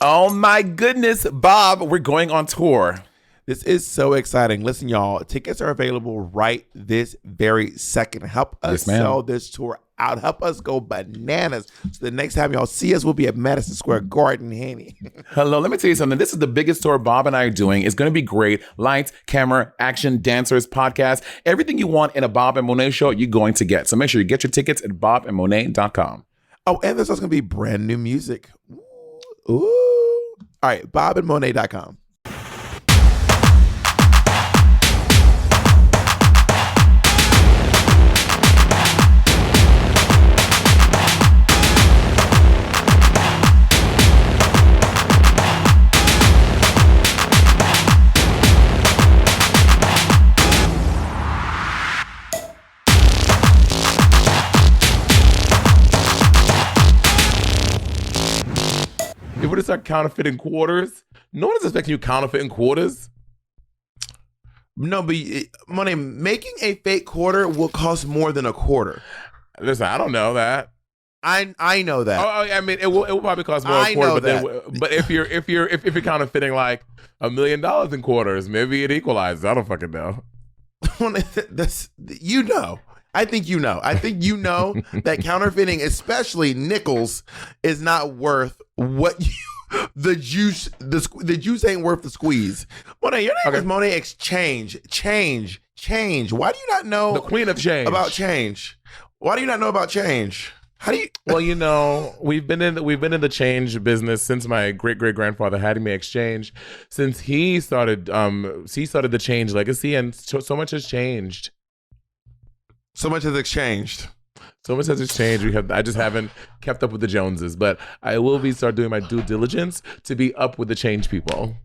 Oh my goodness, Bob, we're going on tour. This is so exciting. Listen, y'all, tickets are available right this very second. Help us sell this tour out. Help us go bananas. So the next time y'all see us, we'll be at Madison Square Garden, Henny. Hello, let me tell you something. This is the biggest tour Bob and I are doing. It's going to be great. Lights, camera, action, dancers, podcast, everything you want in a Bob and Monét show, you're going to get. So make sure you get your tickets at bobandmonét.com. Oh, and there's also going to be brand new music. Ooh. All right, bobandmonét.com. If we start counterfeiting quarters, no one is expecting you counterfeiting quarters. No, but Monét, making a fake quarter will cost more than a quarter. Listen, I don't know that. I know that. Oh, I mean, it will probably cost more than a quarter. But if you're counterfeiting like $1 million in quarters, maybe it equalizes. I don't fucking know. You know. I think you know. I think you know that counterfeiting, especially nickels, is not worth what the juice. The juice ain't worth the squeeze. Monét, your name is Monét Exchange. Change. Why do you not know the queen of change about change? Why do you not know about change? How do you? Well, you know, we've been in the change business since my great grandfather had me exchange. Since he started the change legacy, and so much has changed. So much has exchanged. So much has exchanged. I just haven't kept up with the Joneses, but I will start doing my due diligence to be up with the change people.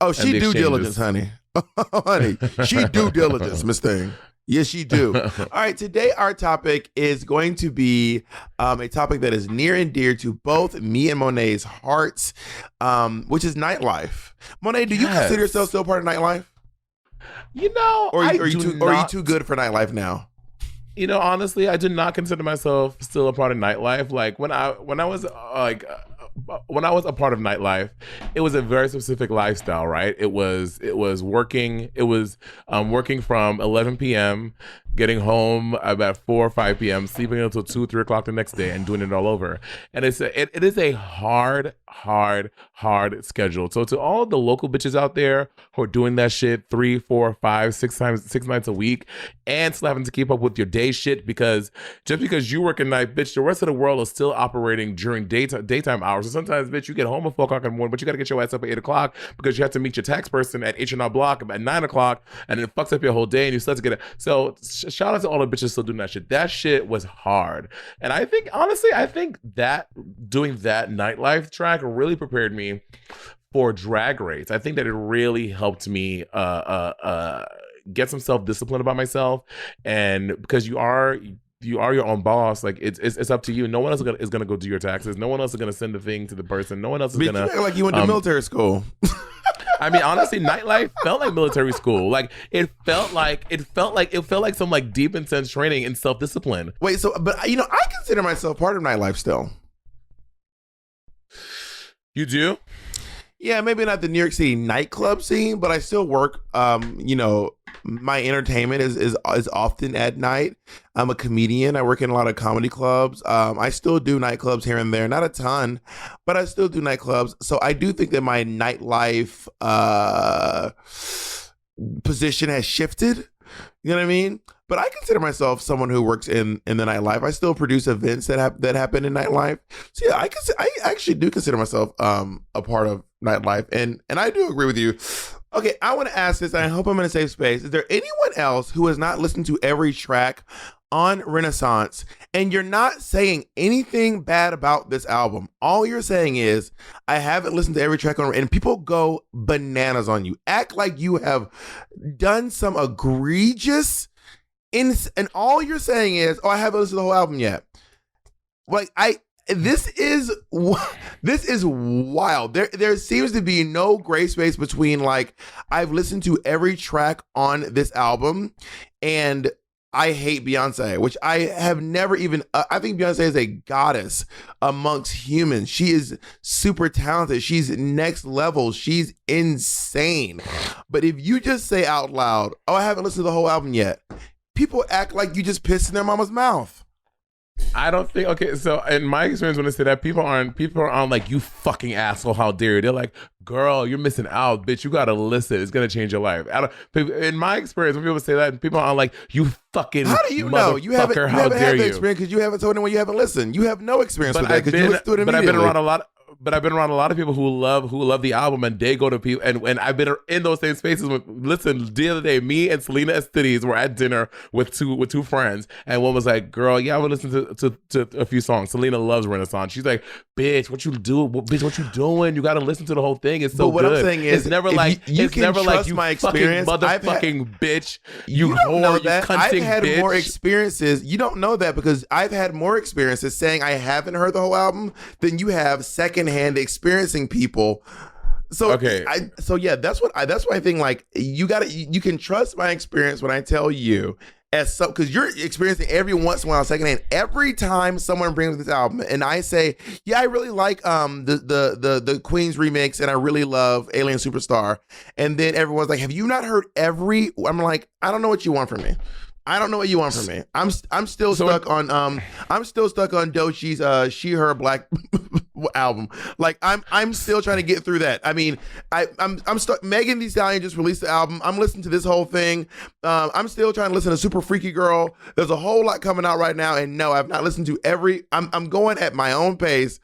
Oh, she due diligence, honey. Honey, she due diligence, Miss Thing. Yes, she do. All right, today our topic is going to be a topic that is near and dear to both me and Monét's hearts, which is nightlife. Monét, do you consider yourself still part of nightlife? You know, or are you too good for nightlife now? You know, honestly, I do not consider myself still a part of nightlife. Like when I was a part of nightlife, it was a very specific lifestyle, right? It was working from 11 p.m., getting home about 4 or 5 p.m., sleeping until 2, 3 o'clock the next day, and doing it all over. And it is a hard schedule. So to all the local bitches out there who are doing that shit 3, 4, 5, 6 nights a week, and still having to keep up with your day shit, because just because you work at night, bitch, the rest of the world is still operating during daytime hours. So sometimes, bitch, you get home at 4 o'clock in the morning, but you got to get your ass up at 8 o'clock because you have to meet your tax person at H&R Block at 9 o'clock, and it fucks up your whole day, and you still have to get it. So shout out to all the bitches still doing that shit. That shit was hard. And I think, honestly, that doing that nightlife track really prepared me for Drag Race. I think that it really helped me get some self-discipline about myself. And because you are your own boss, like it's up to you. No one else is gonna go do your taxes. No one else is gonna send the thing to the person. No one else is gonna. You act like you went to military school. I mean, honestly, nightlife felt like military school. Like it felt like some like deep, intense training in self-discipline. Wait, but you know, I consider myself part of nightlife still. You do? Yeah, maybe not the New York City nightclub scene, but I still work. You know, my entertainment is often at night. I'm a comedian. I work in a lot of comedy clubs. I still do nightclubs here and there, not a ton, but I still do nightclubs. So I do think that my nightlife position has shifted. You know what I mean? But I consider myself someone who works in the nightlife. I still produce events that happen in nightlife. So yeah, I actually do consider myself a part of nightlife, and I do agree with you. Okay, I want to ask this, and I hope I'm in a safe space. Is there anyone else who has not listened to every track on Renaissance, and you're not saying anything bad about this album? All you're saying is, I haven't listened to every track on, and people go bananas on you. Act like you have done some egregious, and all you're saying is, oh, I haven't listened to the whole album yet. Like, this is wild. There seems to be no gray space between, like, I've listened to every track on this album and I hate Beyonce, which I have never even. I think Beyonce is a goddess amongst humans. She is super talented. She's next level. She's insane. But if you just say out loud, "Oh, I haven't listened to the whole album yet," people act like you just pissed in their mama's mouth. I don't think. Okay, so in my experience, when I say that, people aren't like, "You fucking asshole, how dare you?" They're like, "Girl, you're missing out, bitch. You gotta listen. It's gonna change your life." In my experience, when people say that, people aren't like, "You fucking." How do you know? You haven't how dare had the you? experience because you haven't told anyone you haven't listened. You have no experience with that because you listened to it immediately. But I've been around a lot. But I've been around a lot of people who love the album, and they go to people, and I've been in those same spaces. Listen, the other day, me and Selena Estides were at dinner with two friends, and one was like, "Girl, yeah, I would listen to a few songs. Selena loves Renaissance." She's like, "Bitch, what you do? Bitch, what you doing? You got to listen to the whole thing. It's so but what good." I'm saying is, it's never like you it's can never like trust you my fucking experience. motherfucking bitch. You don't whore, know you that. I've cunting had bitch. more experiences. You don't know that because I've had more experiences saying I haven't heard the whole album than you have secondhand experiencing people. So Okay. That's why I think like you can trust my experience when I tell you because you're experiencing every once in a while secondhand. Every time someone brings this album and I say, yeah, I really like the Queen's remix and I really love Alien Superstar, and then everyone's like, have you not heard every? I'm like, I don't know what you want from me. I don't know what you want from me. I'm still stuck on Doechie's She Her Black album. Like I'm still trying to get through that. I mean, I'm stuck. Megan Thee Stallion just released the album. I'm listening to this whole thing. I'm still trying to listen to Super Freaky Girl. There's a whole lot coming out right now, and no, I've not listened to every. I'm going at my own pace.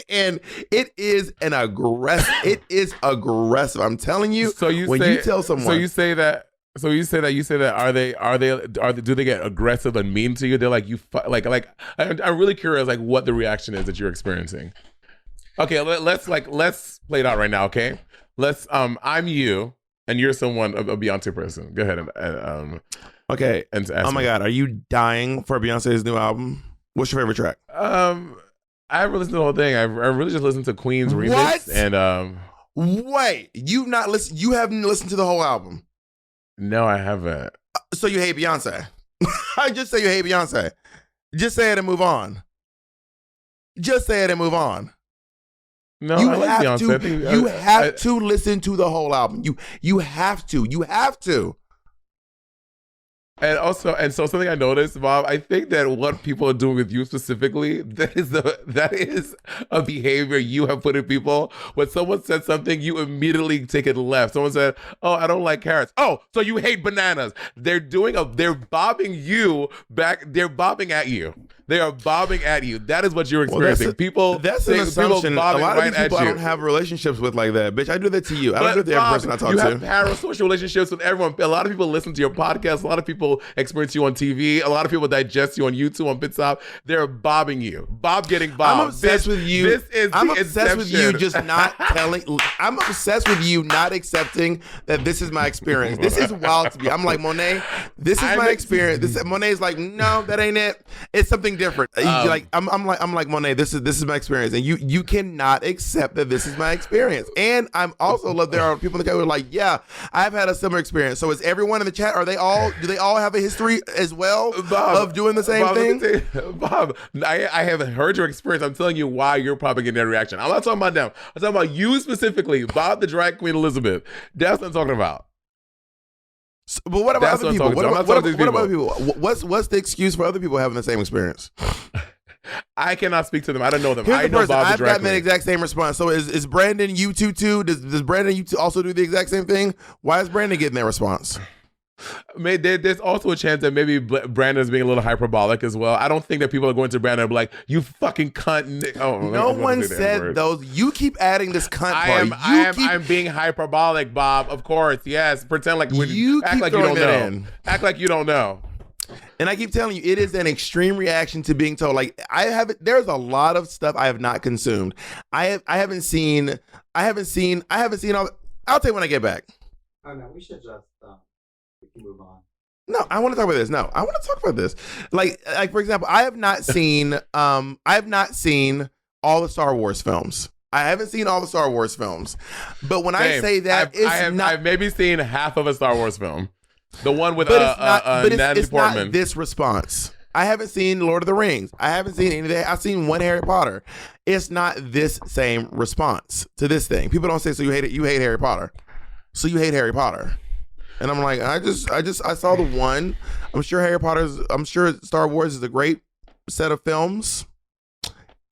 And it is aggressive. It is aggressive. I'm telling you. So you tell someone. So you say that. Do they get aggressive and mean to you? They're like, I'm really curious, like what the reaction is that you're experiencing. Okay, let's play it out right now. Okay, I'm you and you're someone, a Beyonce person. Go ahead and okay. And oh my God, are you dying for Beyonce's new album? What's your favorite track? I haven't listened to the whole thing. I really just listened to Queen's remix. And wait, you've not listened? You haven't listened to the whole album? No, I haven't. So you hate Beyonce? I just say you hate Beyonce. Just say it and move on. Just say it and move on. No, you I like have Beyonce. to. You have to listen to the whole album. You have to. You have to. And so something I noticed, Bob, I think that what people are doing with you specifically, that is a behavior you have put in people. When someone said something, you immediately take it left. Someone said, "Oh, I don't like carrots." "Oh, so you hate bananas." They're bobbing you back. They're bobbing at you. They are bobbing at you. That is what you're experiencing. That's an assumption. A lot of these people I don't have relationships with like that. Bitch, I do that to you. I don't do that to every person I talk to. You have parasocial relationships with everyone. A lot of people listen to your podcast. A lot of people experience you on TV. A lot of people digest you on YouTube, on Bitsop. They're bobbing you. Bob getting bobbed. I'm obsessed with you. I'm obsessed with you just not telling. I'm obsessed with you not accepting that this is my experience. This is wild to me. I'm like, Monét, this is my experience. Monet's like, no, that ain't it. It's something different. I'm like Monét, this is my experience, and you cannot accept that this is my experience. And I'm also love there are people in the chat who are like, yeah, I've had a similar experience. So is everyone in the chat? Do they all have a history as well, Bob, of doing the same thing? Bob, I haven't heard your experience. I'm telling you why you're probably getting that reaction. I'm not talking about them. I'm talking about you specifically, Bob the drag queen Elizabeth. That's what I'm talking about. But what about other people? What about other people? What's the excuse for other people having the same experience? I cannot speak to them. I don't know them. Here's I know Bob the I've gotten the exact same response. So is Brandon you too? Does Brandon you also do the exact same thing? Why is Brandon getting that response? There's also a chance that maybe Brandon's being a little hyperbolic as well. I don't think that people are going to Brandon and be like, "You fucking cunt." Oh, no one said those. You keep adding this cunt part. I'm being hyperbolic, Bob. Of course, yes. Pretend like you act like you don't know. Act like you don't know. And I keep telling you, it is an extreme reaction to being told. Like there's a lot of stuff I have not consumed. I haven't seen all. I'll tell you when I get back. Oh no, we should just we can move on. No, I want to talk about this. No, I want to talk about this. Like for example, I have not seen all the Star Wars films. I haven't seen all the Star Wars films. But when I say that, I've maybe seen half of a Star Wars film. The one with But it's not. But Natalie it's Portman. not this response. I haven't seen Lord of the Rings. I haven't seen anything. I've seen one Harry Potter. It's not this same response to this thing. People don't say, so you hate it. You hate Harry Potter. So you hate Harry Potter. And I'm like, I saw the one. I'm sure Star Wars is a great set of films.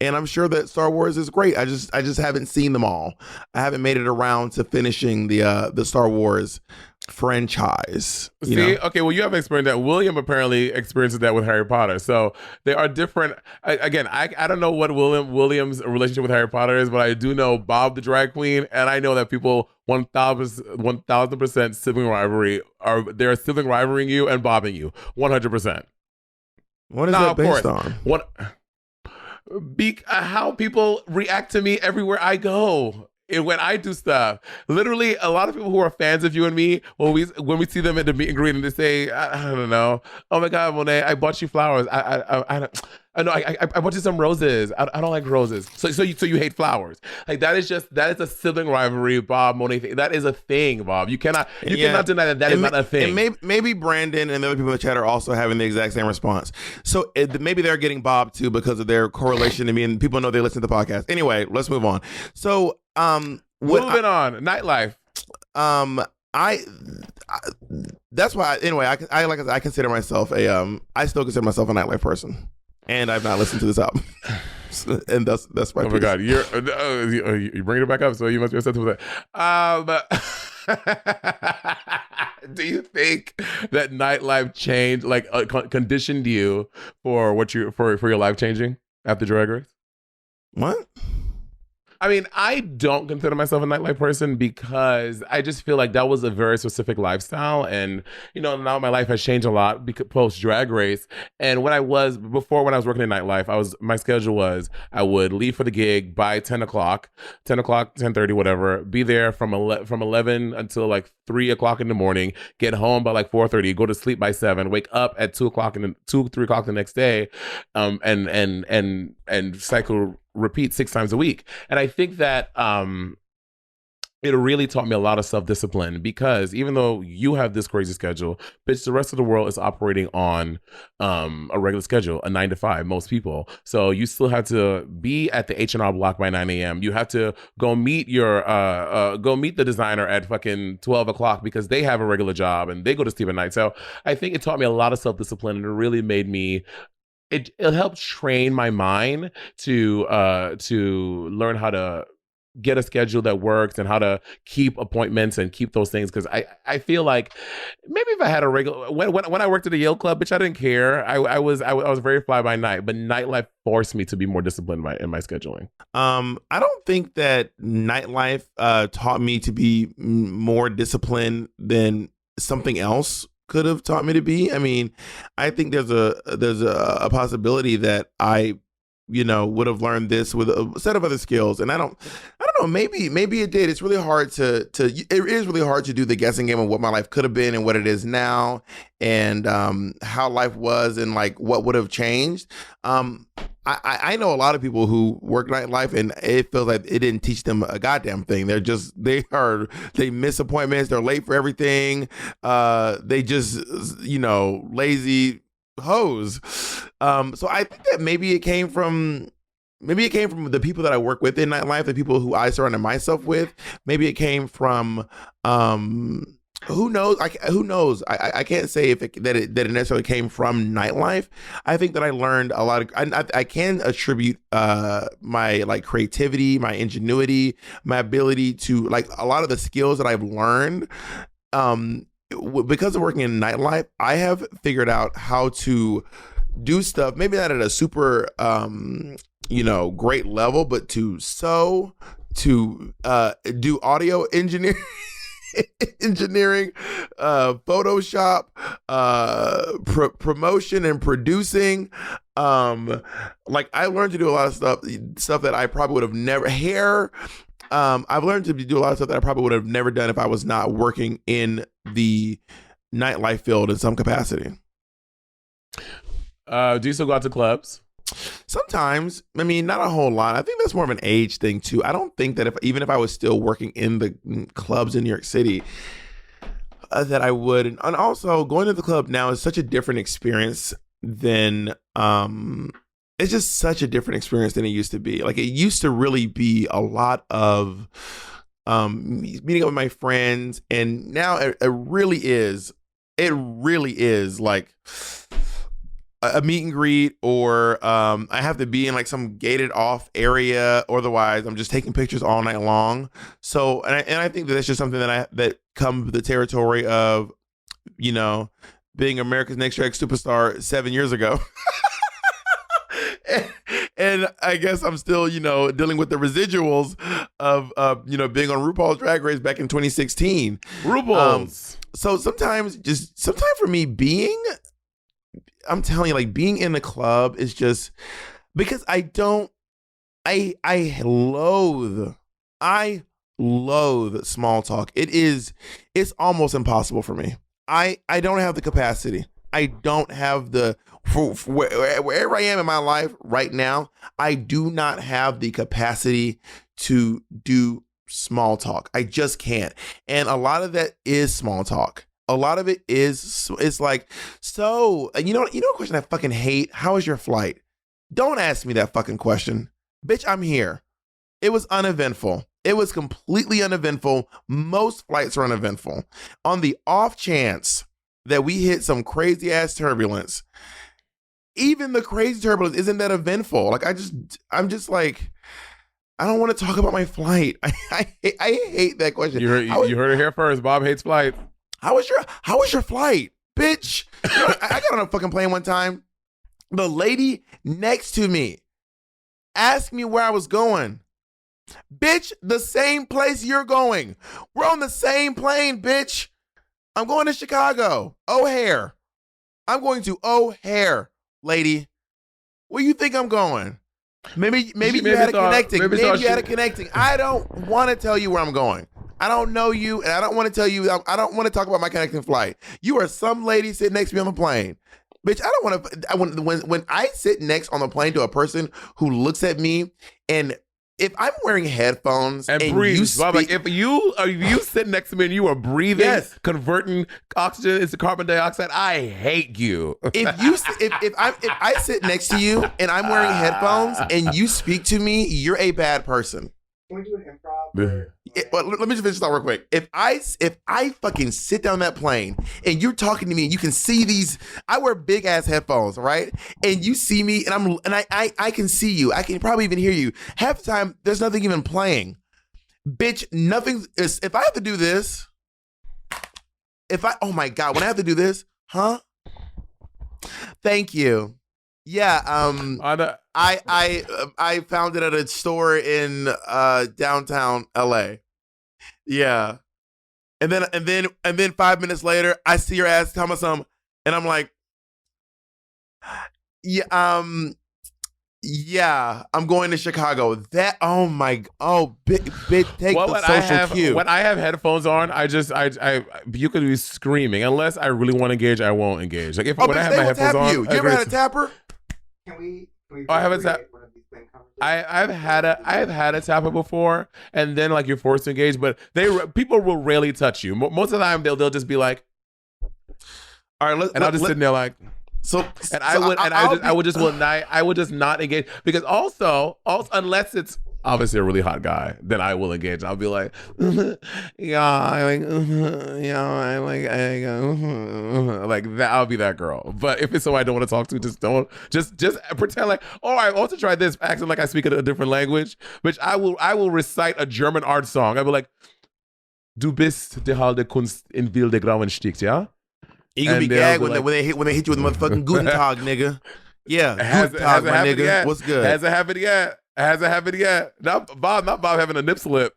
And I'm sure that Star Wars is great. I just haven't seen them all. I haven't made it around to finishing the Star Wars franchise. See, okay, well, you haven't experienced that. William apparently experiences that with Harry Potter. So they are different. I don't know what William's relationship with Harry Potter is, but I do know Bob the drag queen, and I know that people 1,000% sibling rivalry they're sibling rivaling you and bobbing you 100%. What is that based on? How people react to me everywhere I go. And when I do stuff, literally, a lot of people who are fans of you and me, when we see them at the meet and greet, and they say, I don't know, oh my God, Monét, I bought you flowers. I bought you some roses. I don't like roses. So you hate flowers. Like that is a sibling rivalry, Bob, Monét thing. That is a thing, Bob. You cannot deny that is not a thing. And maybe Brandon and the other people in the chat are also having the exact same response. So maybe they're getting Bob too because of their correlation to me, and people know they listen to the podcast. Anyway, let's move on. So moving on, Nightlife. That's why. Anyway, I consider myself I still consider myself a Nightlife person, and I've not listened to this album, and that's my. Oh my God, you're bringing it back up, so you must be upset with that. Do you think that Nightlife changed, like conditioned you for for your life changing after Drag Race? What? I mean, I don't consider myself a nightlife person because I just feel like that was a very specific lifestyle. And, now my life has changed a lot post Drag Race. And when I was working in nightlife, my schedule was I would leave for the gig by 10 o'clock, 10:30, whatever, be there from 11 until like 3 o'clock in the morning, get home by like 4:30, go to sleep by 7, wake up at 3 o'clock the next day, and cycle repeat 6 times a week. And I think that it really taught me a lot of self-discipline because even though you have this crazy schedule, bitch, the rest of the world is operating on a regular schedule, a 9 to 5, most people. So you still have to be at the H&R Block by 9 a.m. You have to go meet the designer at fucking 12 o'clock because they have a regular job and they go to sleep at night. So I think it taught me a lot of self-discipline, and it really made me it helped train my mind to learn how to get a schedule that works and how to keep appointments and keep those things. Because I feel like maybe if I had a regular when I worked at the Yale Club, bitch, I didn't care. I was very fly by night, but Nightlife forced me to be more disciplined in my scheduling. I don't think that Nightlife taught me to be more disciplined than something else could have taught me to be. I mean, I think there's a possibility that I would have learned this with a set of other skills, and I don't know, maybe it did. It's really hard it is really hard to do the guessing game of what my life could have been and what it is now, and how life was and like what would have changed. I know a lot of people who work nightlife, and it feels like it didn't teach them a goddamn thing. They miss appointments. They're late for everything. They just, lazy hoes. So I think that maybe it came from the people that I work with in nightlife, the people who I surrounded myself with. Maybe it came from, who knows? Who knows? I can't say that it necessarily came from nightlife. I think that I learned a lot of. I can attribute my like creativity, my ingenuity, my ability to like a lot of the skills that I've learned. Because of working in nightlife, I have figured out how to do stuff. Maybe not at a super great level, but to do audio engineering. Photoshop, promotion and producing. Like I learned to do a lot of stuff that I probably would have never I've learned to do a lot of stuff that I probably would have never done if I was not working in the nightlife field in some capacity. Do you still go out to clubs? Sometimes. I mean, not a whole lot. I think that's more of an age thing too. I don't think that even if I was still working in the clubs in New York City, that I would, and also going to the club now is such a different experience than it's just such a different experience than it used to be. Like it used to really be a lot of meeting up with my friends, and now it really is like a meet and greet, or I have to be in like some gated off area, or otherwise I'm just taking pictures all night long. So and I think that's just something that comes with the territory of, you know, being America's Next Drag Superstar 7 years ago. And I guess I'm still, you know, dealing with the residuals of, you know, being on RuPaul's Drag Race back in 2016. RuPaul's. So sometimes for me I'm telling you, like being in the club is just because I loathe small talk. It's almost impossible for me. I don't have the capacity. I don't have wherever I am in my life right now, I do not have the capacity to do small talk. I just can't. And a lot of that is small talk. A lot of it is, it's like, so, you know a question I fucking hate? How was your flight? Don't ask me that fucking question. Bitch, I'm here. It was uneventful. It was completely uneventful. Most flights are uneventful. On the off chance that we hit some crazy ass turbulence, even the crazy turbulence isn't that eventful. Like I'm just like, I don't want to talk about my flight. I hate that question. You heard it here first. Bob hates flights. How was your flight, bitch? You know, I got on a fucking plane one time. The lady next to me asked me where I was going. Bitch, the same place you're going. We're on the same plane, bitch. I'm going to Chicago. O'Hare. I'm going to O'Hare, lady. Where you think I'm going? Maybe you had a connecting. Maybe you had a connecting. I don't want to tell you where I'm going. I don't know you, and I don't want to tell you. I don't want to talk about my connecting flight. You are some lady sitting next to me on the plane. Bitch, I don't want to. When I sit next on the plane to a person who looks at me, and if I'm wearing headphones and breathe, you speak, Bob, like if you sit next to me and you are breathing, yes, converting oxygen into carbon dioxide, I hate you. If I sit next to you and I'm wearing headphones and you speak to me, you're a bad person. Can we do an improv? Well, let me just finish this out real quick. If I fucking sit down that plane and you're talking to me and you can see these, I wear big ass headphones, right? And you see me and I can see you. I can probably even hear you. Half the time, there's nothing even playing. Bitch, nothing is. If I have to do this, oh my God, when I have to do this, huh? Thank you. Yeah, I found it at a store in downtown LA. Yeah. And then 5 minutes later, I see your ass tell me something, and I'm like, yeah, I'm going to Chicago. That take the social cue. When I have headphones on, you could be screaming. Unless I really want to engage, I won't engage. Like when I have my headphones on, you ever had a tapper? Can we I have a tap. I've had a tapper before, and then like you're forced to engage, but people will rarely touch you. Most of the time, they'll just be like, all right, I'll just sit there like. I would just not engage, because also unless it's obviously a really hot guy, then I will engage. I'll be like, like that. I'll be that girl. But if it's someone I don't want to talk to, just pretend like, oh, I also tried this, acting like I speak a different language, which I will recite a German art song. I'll be like, du bist der halbe Kunst in wilde Grauen stickt, ja? You gonna be gagged when they hit you with the motherfucking Guten Tag, nigga. Yeah, Guten Tag, my nigga. Yet. What's good? Hasn't happened yet. Not Bob having a nip slip.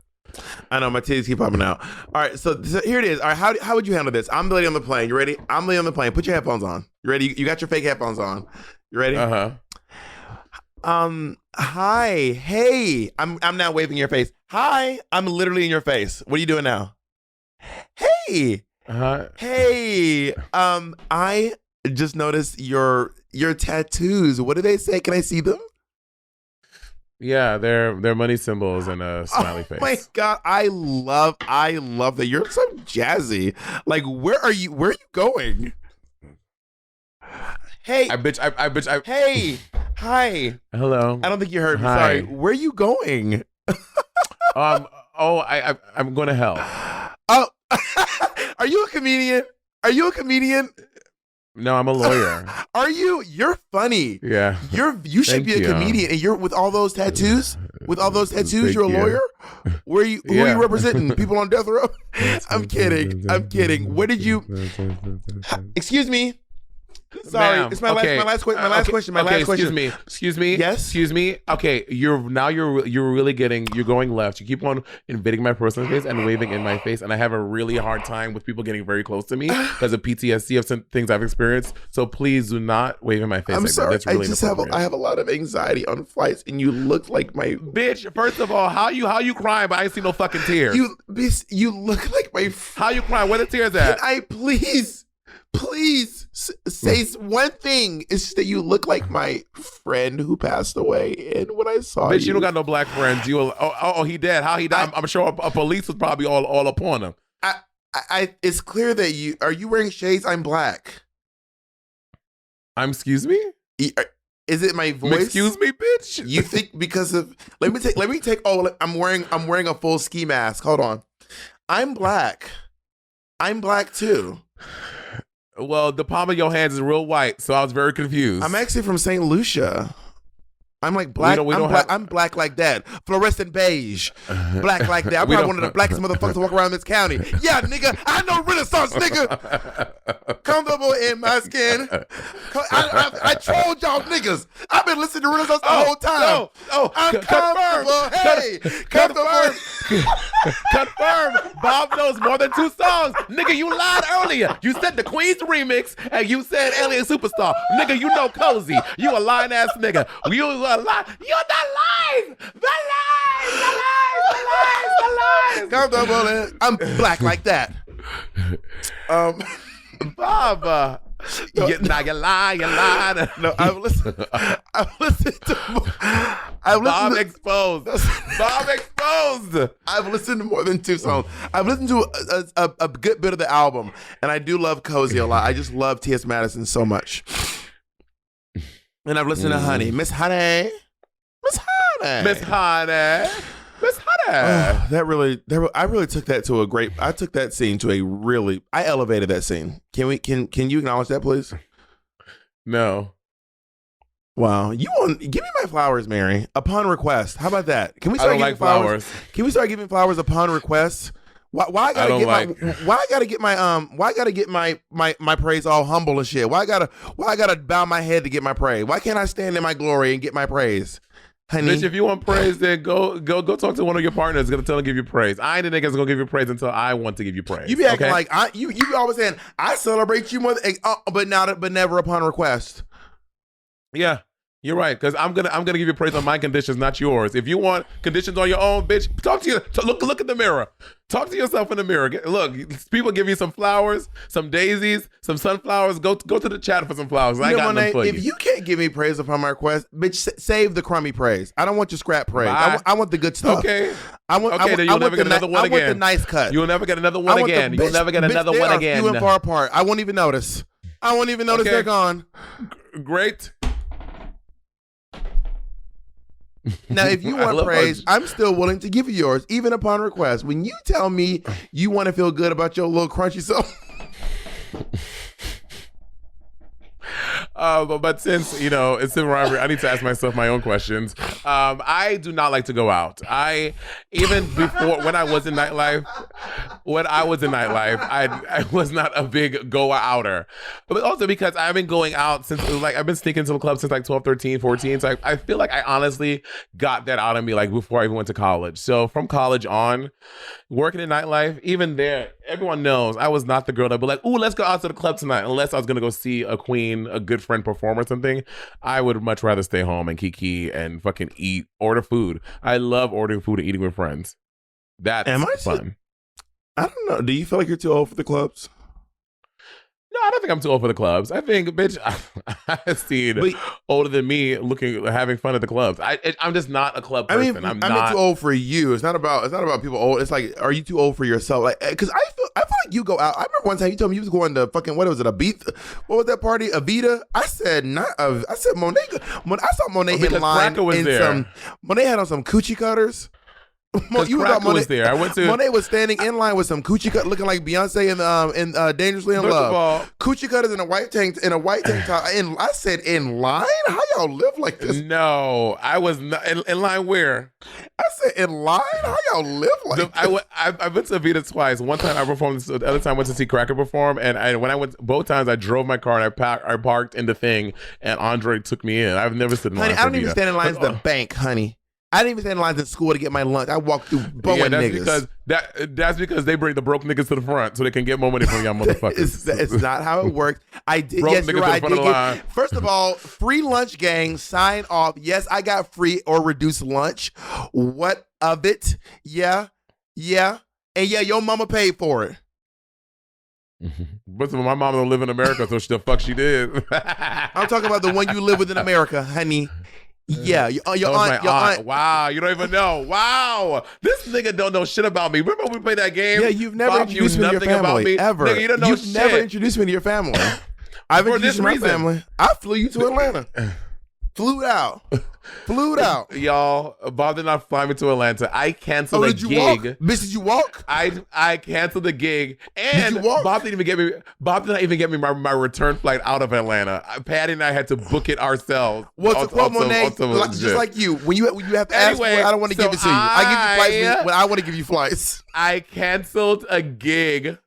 I know, my titties keep popping out. All right, so here it is. All right, how would you handle this? I'm the lady on the plane. You ready? I'm the lady on the plane. Put your headphones on. You ready? You got your fake headphones on. You ready? Hi, hey. I'm now waving in your face. Hi, I'm literally in your face. What are you doing now? Hey. Hey, I just noticed your tattoos. What do they say? Can I see them? Yeah, they're money symbols and a smiley face. Oh my God, I love that. You're so jazzy. Like, where are you going? Hey, hey, hi. Hello. I don't think you heard me. Hi. Sorry. Where are you going? I'm going to hell. Oh, are you a comedian? Are you a comedian? No, I'm a lawyer. Are you? You're funny. Yeah. You should be a comedian, and you're with all those tattoos. With all those tattoos, Thank you're a you. lawyer. Who are you representing? People on death row? I'm kidding. Where did you? Excuse me. Sorry, Ma'am, it's my last question. Excuse me. Yes. Excuse me. Okay, you're really you're going left. You keep on invading my personal space and waving in my face, and I have a really hard time with people getting very close to me because of PTSD of some things I've experienced. So please do not wave in my face. I'm like sorry. That. That's really I have a lot of anxiety on flights, and you look like my bitch. First of all, how you crying? But I ain't see no fucking tears. You look like my. How you crying? Where the tears at? Can I please say one thing? Is that you look like my friend who passed away, and when I saw bitch, you don't got no black friends. He dead. How he died? I'm sure a police was probably all upon him. It's clear that you wearing shades. I'm black. Excuse me? Is it my voice? Excuse me, bitch. You think because of let me take I'm wearing a full ski mask. Hold on. I'm black. I'm black too. Well, the palm of your hands is real white, so I was very confused. I'm actually from St. Lucia. I'm like black. I'm black like that. Fluorescent beige. Black like that. I'm probably one of the blackest motherfuckers to walk around this county. Yeah, nigga. I know Renaissance, nigga. Comfortable in my skin. I trolled y'all niggas. I've been listening to Renaissance the whole time. I'm comfortable. Hey, comfortable. Confirm. Bob knows more than 2 songs. Nigga, you lied earlier. You said the Queen's remix, and you said Alien Superstar. Nigga, you know Cozy. You a lying ass nigga. You a lie. You're the lies. The lies. Comfortable. I'm black like that. Bob. Now you lie. No, I've listened to Bob Exposed. I've listened to more than 2 songs. I've listened to a good bit of the album, and I do love Cozy a lot. I just love T.S. Madison so much. And I've listened to Honey. Miss Honey. I really took that to I took that scene to I elevated that scene. Can you acknowledge that, please? No. Wow. Give me my flowers, Mary, upon request. How about that? Can we start giving flowers? Can we start giving flowers upon request? Why I gotta get my praise all humble and shit? Why I gotta bow my head to get my praise? Why can't I stand in my glory and get my praise? Honey. Bitch, if you want praise, then go talk to one of your partners. Gonna tell them to give you praise. I ain't the nigga's gonna give you praise until I want to give you praise. You be acting like you always saying I celebrate you more, but never upon request. Yeah, you're right. Because I'm gonna give you praise on my conditions, not yours. If you want conditions on your own, bitch, talk to you. Look at the mirror. Talk to yourself in the mirror. Look, people give you some flowers, some daisies, some sunflowers. Go to the chat for some flowers. I got them for you. If you can't give me praise upon my request, bitch, save the crummy praise. I don't want your scrap praise. I want the good stuff. Okay. Then you'll never get another one again. I want the nice cut. You'll never get another one again. You'll never get another one again. Few and far apart. I won't even notice. They're gone. Great. Now, if you want praise, I'm still willing to give you yours, even upon request. When you tell me you want to feel good about your little crunchy self. But since, it's Sibling Rivalry, I need to ask myself my own questions. I do not like to go out. Even before, when I was in nightlife, I was not a big go-outer. But also because I've been going out since, I've been sneaking to the club since 12, 13, 14. So I feel like I honestly got that out of me, before I even went to college. So from college on, working in nightlife, even there, everyone knows I was not the girl that would be like, ooh, let's go out to the club tonight. Unless I was going to go see a queen, a good friend perform or something. I would much rather stay home and kiki and fucking order food. I love ordering food and eating with friends. That's fun. I don't know. Do you feel like you're too old for the clubs? No, I don't think I'm too old for the clubs. I think, bitch, I've seen But- older than me having fun at the clubs. I'm just not a club person. I'm I mean, not too old for you. It's not about people old. It's like, are you too old for yourself? Like, because I feel like you go out. I remember one time you told me you was going to fucking, what was it, Ibiza? What was that party? Avita? I said Monét. When I saw Monét in line Cracker was in there. Monét had on some coochie cutters. Because Cracker was there. I went to Monét was standing in line with some coochie cut, looking like Beyonce in Dangerously in First Love. of all, Coochie cutters in a white tank top. And I said, in line? How y'all live like this? no, I was not in line where? I said, in line? How y'all live like this? I've been to Avita twice. One time I performed, the other time I went to see Cracker perform, and when I went both times I drove my car and I parked in the thing, and Andre took me in. I've never stood in line. Honey, I don't even stand in lines at the bank, honey. I didn't even stand in lines in school to get my lunch. I walked through Bowen niggas. That's because they bring the broke niggas to the front so they can get more money from y'all motherfuckers. It's not how it works. I did. Broke Yes, niggas you're right. to the front of the line. First of all, free lunch gang, sign off. Yes, I got free or reduced lunch. What of it? Yeah. And yeah, your mama paid for it. But my mom don't live in America, so the fuck she did. I'm talking about the one you live with in America, honey. Yeah, your aunt. Wow, you don't even know. Wow, this nigga don't know shit about me. Remember when we played that game? Yeah, you've never introduced me to your family ever. Nigga, you don't know You've shit. never introduced me to your family. I've For introduced this you to my reason. family. I flew you to Atlanta. Flew out. Y'all, Bob did not fly me to Atlanta. I canceled a did you gig. walk? Bitch, did you walk? I canceled the gig, and Did you walk? Bob did not even get me my return flight out of Atlanta. Patty and I had to book it ourselves. What's the problem, Monét? Just like you, when you have to ask for it, I don't want to give it to you. I give you flights when I want to give you flights. I canceled a gig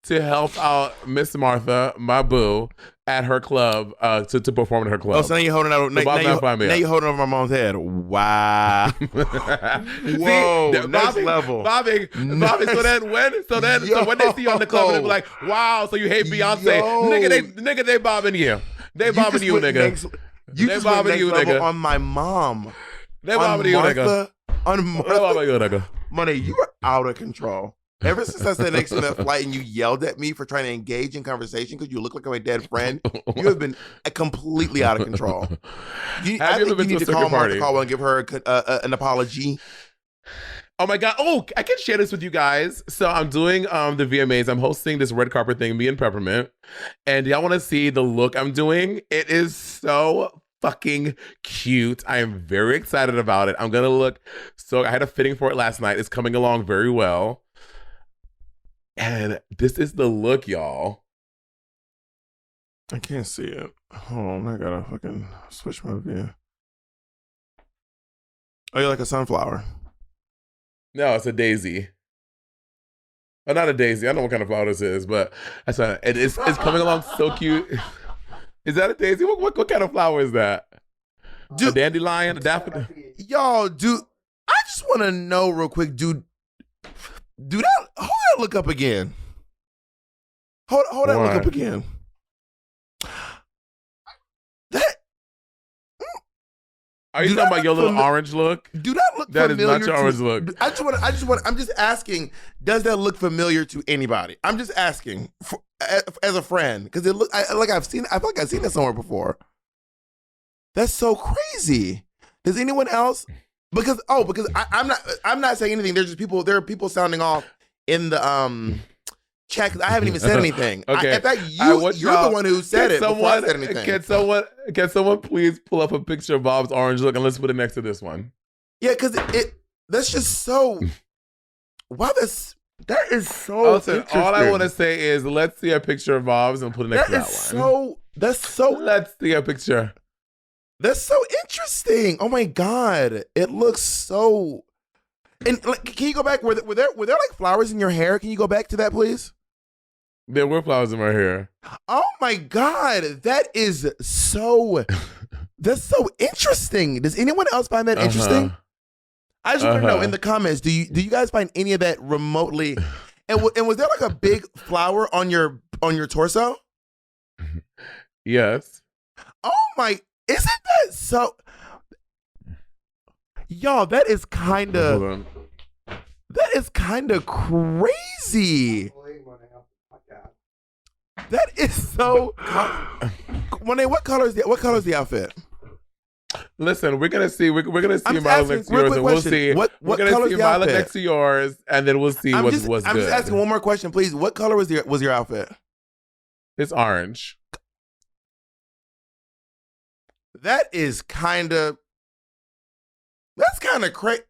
to help out Miss Martha, my boo, at her club to perform at her club. Oh, so now you're holding out. Now you're holding over my mom's head. Wow. Whoa. See, Next level. Bobby. So when they see you on the club, they be like, "Wow, so you hate Beyonce, nigga? They bobbing you. They bobbing you, nigga. You They just went bobbing next you, level nigga. on my mom. They bobbing you, nigga. On They Martha. bobbing you, nigga. Monét, you are out of control. Ever since I sat next to that flight and you yelled at me for trying to engage in conversation because you look like my dead friend, you have been completely out of control. I think you need to call Martha Caldwell and give her an apology. Oh my God. Oh, I can share this with you guys. So I'm doing the VMAs. I'm hosting this red carpet thing, me and Peppermint. And y'all want to see the look I'm doing? It is so fucking cute. I am very excited about it. I'm going to look. So I had a fitting for it last night. It's coming along very well. And this is the look, y'all. I can't see it. Hold on, I gotta fucking switch my view. Oh, you're like a sunflower. No, it's a daisy. Oh, not a daisy. I don't know what kind of flower this is, but it's coming along so cute. Is that a daisy? What kind of flower is that? A dandelion? A daffodil? Y'all, dude, I just want to know real quick, dude. Hold that look up again. Hold that look up again. That. Are you talking about your little orange look? Do that look That is familiar? not your orange look. I'm just asking. Does that look familiar to anybody? I'm just asking as a friend because it look. I feel like I've seen that somewhere before. That's so crazy. Does anyone else? Because I'm not saying anything. There are people sounding off in the chat because I haven't even said anything. Okay. In fact, you're the one who said it before I said anything. Can someone please pull up a picture of Bob's orange look and let's put it next to this one? Yeah, because that's just so. Wow, that is so. Listen, all I want to say is let's see a picture of Bob's and put it next to that one. Let's see a picture. That's so interesting. Oh my God. It looks so. And can you go back? Were there like flowers in your hair? Can you go back to that, please? There were flowers in my hair. Oh my God. That is so. That's so interesting. Does anyone else find that interesting? I just want to know in the comments. Do you guys find any of that remotely? And was there like a big flower on your torso? Yes. Oh my. Isn't that so? Y'all, that is kind of crazy. That is so. Monet, what color is the outfit? Listen, we're gonna see. We're gonna see I'm mine asking, next to real yours, quick and we'll question. see. What we're gonna color's see the mine outfit? next to yours, and then we'll see I'm what's just good. asking one more question, please. What color was your outfit? It's orange. That's kind of crazy.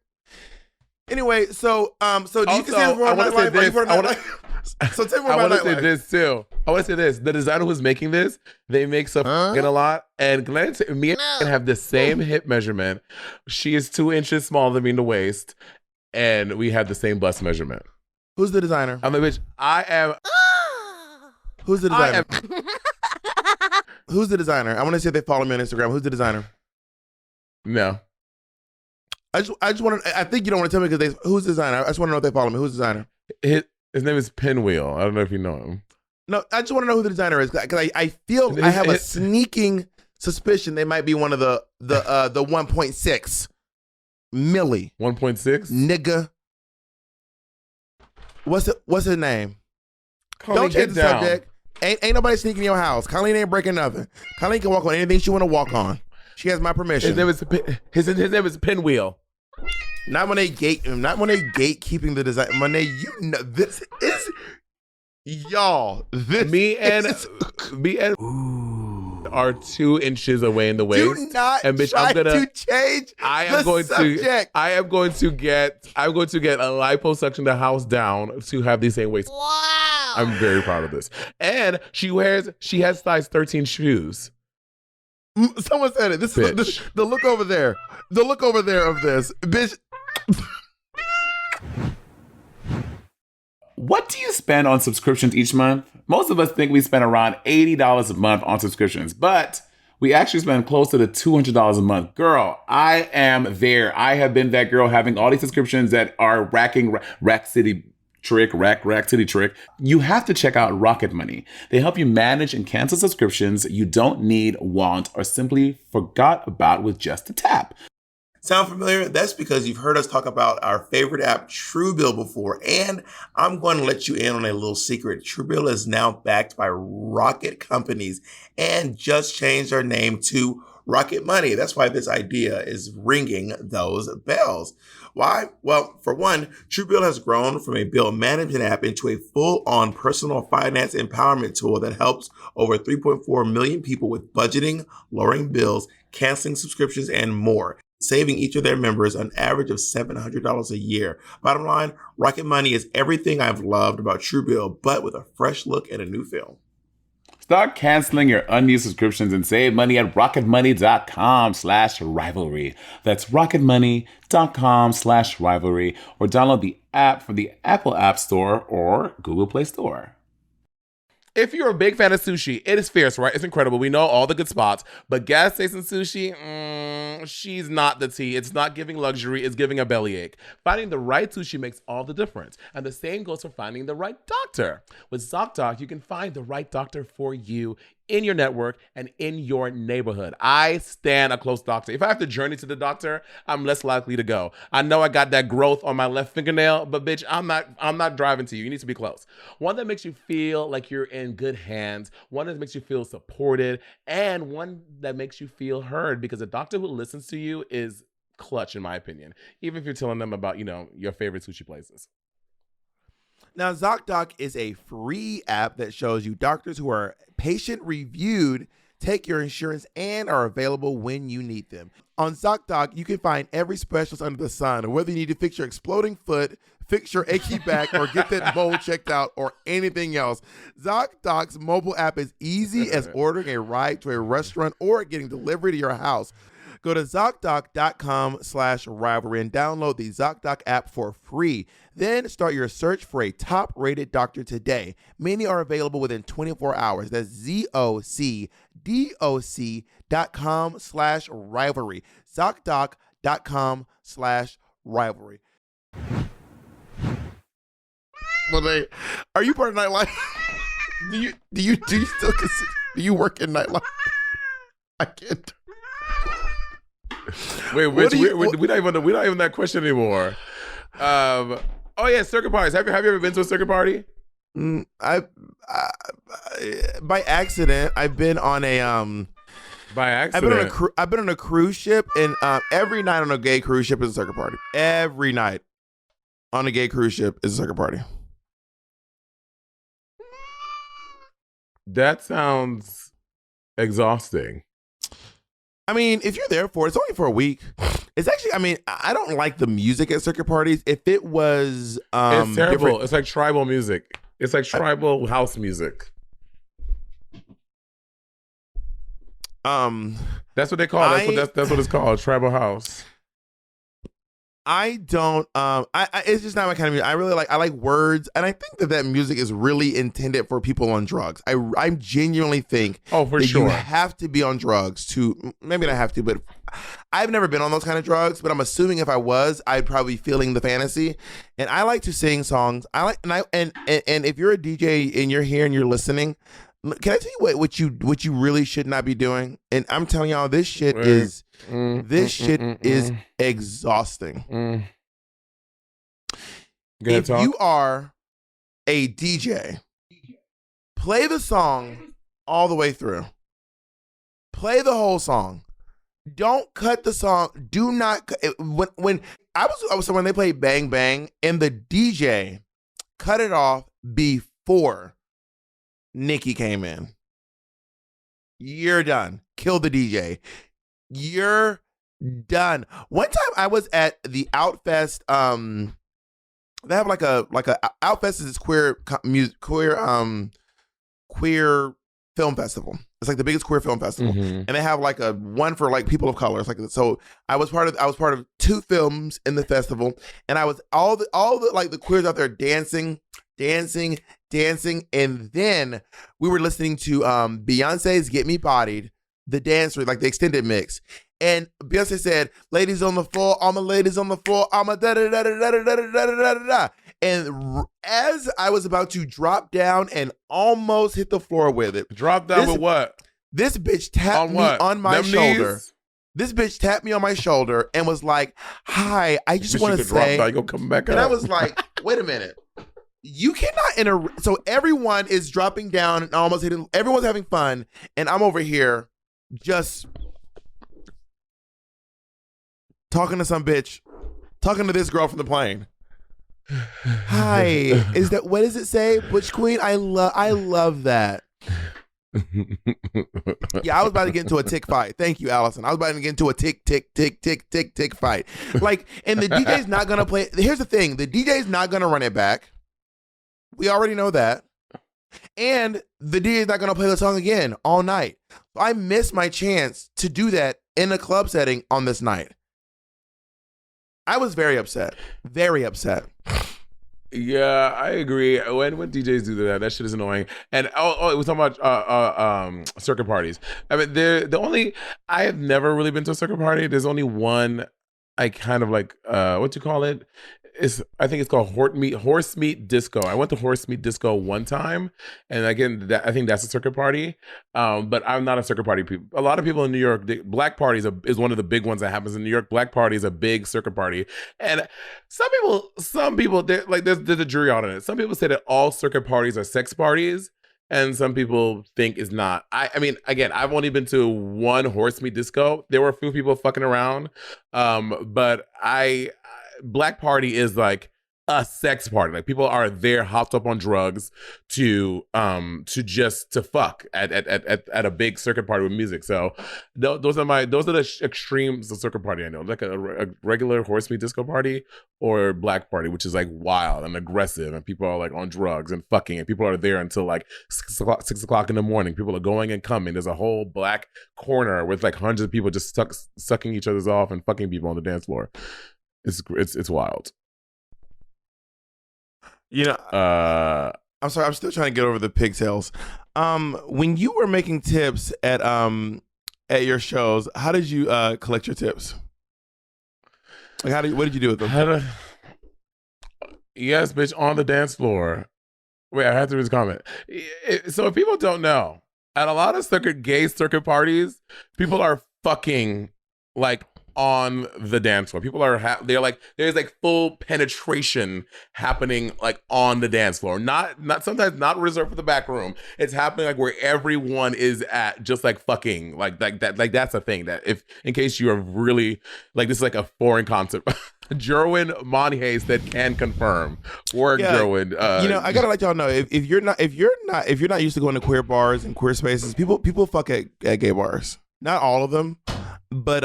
Anyway, so do you Also, consider more I of wanna say Nightlife? Are you this. part of I wanna- Nightlife? So tell me more I about want to say Nightlife. this too. I want to say this. The designer who's making this, they make stuff fucking a lot. And Glenn, me and Glenn have the same hip measurement. She is 2 inches smaller than me in the waist, and we have the same bust measurement. Who's the designer? I'm a bitch. I am. Who's the I designer? am. Who's the designer? I want to see if they follow me on Instagram. Who's the designer? No. I just want to. I think you don't want to tell me because who's the designer? I just want to know if they follow me. Who's the designer? His name is Pinwheel. I don't know if you know him. No, I just want to know who the designer is because I feel I have a sneaking suspicion they might be one of the 1.6 milli 1.6. nigga. What's his name? Colleen, Don't change get the down. subject. Ain't nobody sneaking in your house. Colleen ain't breaking nothing. Colleen can walk on anything she want to walk on. She has my permission. His name is Pinwheel. Not when they gatekeeping the design. Monet, you know this is y'all. This Me and are 2 inches away in the waist. do not and bitch, try I'm gonna to change. I am the going subject. to. I am going to get. I'm going to get a liposuction the house down to have the same waist. Wow. I'm very proud of this. And she has size 13 shoes. Someone said it. This is Bitch. the look over there. The look over there of this bitch. What do you spend on subscriptions each month? Most of us think we spend around $80 a month on subscriptions, but we actually spend close to the $200 a month. Girl, I am there. I have been that girl having all these subscriptions that are racking Rack City Trick. You have to check out Rocket Money. They help you manage and cancel subscriptions you don't need, want, or simply forgot about with just a tap. Sound familiar? That's because you've heard us talk about our favorite app, Truebill, before. And I'm going to let you in on a little secret. Truebill is now backed by Rocket Companies and just changed their name to Rocket Money. That's why this idea is ringing those bells. Why? Well, for one, Truebill has grown from a bill management app into a full-on personal finance empowerment tool that helps over 3.4 million people with budgeting, lowering bills, canceling subscriptions, and more, saving each of their members an average of $700 a year. Bottom line, Rocket Money is everything I've loved about Truebill, but with a fresh look and a new feel. Start canceling your unused subscriptions and save money at rocketmoney.com/rivalry. That's rocketmoney.com/rivalry, or download the app from the Apple App Store or Google Play Store. If you're a big fan of sushi, it is fierce, right? It's incredible. We know all the good spots, but gas station sushi, she's not the tea. It's not giving luxury. It's giving a bellyache. Finding the right sushi makes all the difference. And the same goes for finding the right doctor. With ZocDoc, you can find the right doctor for you in your network and in your neighborhood. I stand a close doctor. If I have to journey to the doctor, I'm less likely to go. I know I got that growth on my left fingernail, but bitch, I'm not driving to you. You need to be close. One that makes you feel like you're in good hands, one that makes you feel supported, and one that makes you feel heard, because a doctor who listens to you is clutch, in my opinion, even if you're telling them about, your favorite sushi places. Now, ZocDoc is a free app that shows you doctors who are patient reviewed, take your insurance, and are available when you need them. On ZocDoc, you can find every specialist under the sun, whether you need to fix your exploding foot, fix your achy back, or get that mole checked out, or anything else. ZocDoc's mobile app is easy as ordering a ride to a restaurant or getting delivery to your house. Go to ZocDoc.com/rivalry and download the ZocDoc app for free. Then start your search for a top-rated doctor today. Many are available within 24 hours. That's ZocDoc.com/rivalry. ZocDoc.com/rivalry. Well, are you part of Nightlife? do you still consider? Do you work in Nightlife? I can't. Wait, Rich, we're not even that question anymore. Oh yeah, circuit parties. Have you ever been to a circuit party? I by accident I've been on a By accident. I've been on a cruise ship, and every night on a gay cruise ship is a circuit party. Every night on a gay cruise ship is a circuit party. That sounds exhausting. I mean, if you're there for it, it's only for a week. It's actually, I mean, I don't like the music at circuit parties. If it was It's terrible. different- It's like tribal music. It's like tribal house music. That's what they call it. That's what it's called, tribal house. I don't it's just not my kind of music. I like words, and I think that music is really intended for people on drugs. I genuinely think for that sure. you have to be on drugs to, maybe not have to, but I've never been on those kind of drugs, but I'm assuming if I was, I'd probably be feeling the fantasy. And I like to sing songs. And if you're a DJ and you're here and you're listening, can I tell you what you really should not be doing? And I'm telling y'all, this shit is exhausting. If you are a DJ, play the song all the way through. Play the whole song. Don't cut the song. Do not when I was when they played Bang Bang and the DJ cut it off before Nikki came in. You're done. Kill the DJ. You're done. One time I was at the Outfest. They have like a Outfest is this queer film festival. It's like the biggest queer film festival, and they have like a one for like people of color. It's like, so I was part of 2 films in the festival, and I was all the like the queers out there dancing, and then we were listening to Beyonce's "Get Me Bodied," the dance, like the extended mix. And Beyonce said, "Ladies on the floor, all my ladies on the floor, all my da da da da da da da da da da da." And as I was about to drop down and almost hit the floor with it, Drop down with what? This bitch tapped me on my shoulder. Knees? This bitch tapped me on my shoulder and was like, "Hi, I just want to say," drop down, you'll come back and up. I was like, "Wait a minute." You cannot so everyone is dropping down and almost hitting, everyone's having fun, and I'm over here just talking to some bitch, talking to this girl from the plane. Hi, is that, what does it say? Butch Queen? I love that. Yeah, I was about to get into a tick fight. Thank you, Allison. I was about to get into a tick fight. Like, and the DJ's not gonna play. Here's the thing: the DJ's not gonna run it back. We already know that. And the DJ's not gonna play the song again all night. So I missed my chance to do that in a club setting on this night. I was very upset. Very upset. Yeah, I agree. When DJs do that shit is annoying. And we're talking about circuit parties. I mean, I have never really been to a circuit party. There's only one I kind of like, what you call it? I think it's called horse meat disco. I went to horse meat disco one time, and again, I think that's a circuit party. But I'm not a circuit party people. A lot of people in New York, black parties is one of the big ones that happens in New York. Black party is a big circuit party, and some people, like there's a jury out on it. Some people say that all circuit parties are sex parties, and some people think it's not. I mean, again, I've only been to one horse meat disco. There were a few people fucking around, but black party is like a sex party. Like people are there hopped up on drugs to fuck at a big circuit party with music. So those are the extremes of circuit party I know. Like a regular horse meat disco party or black party, which is like wild and aggressive, and people are like on drugs and fucking, and people are there until like 6 o'clock in the morning. People are going and coming. There's a whole black corner with like hundreds of people just sucking each other's off and fucking people on the dance floor. It's wild. You know, I'm sorry, I'm still trying to get over the pigtails. When you were making tips at your shows, how did you collect your tips? Like, what did you do with them? Yes, bitch, on the dance floor. Wait, I have to read this comment. So if people don't know, at a lot of gay circuit parties, people are fucking like on the dance floor. People are they're like there's like full penetration happening like on the dance floor. Not sometimes not reserved for the back room. It's happening like where everyone is at, just like fucking like that. Like that's a thing that if in case you are really like this is like a foreign concept. Jerwin Monhase that can confirm. Work, Jerwin. I gotta let y'all know if you're not used to going to queer bars and queer spaces, people fuck at gay bars. Not all of them, but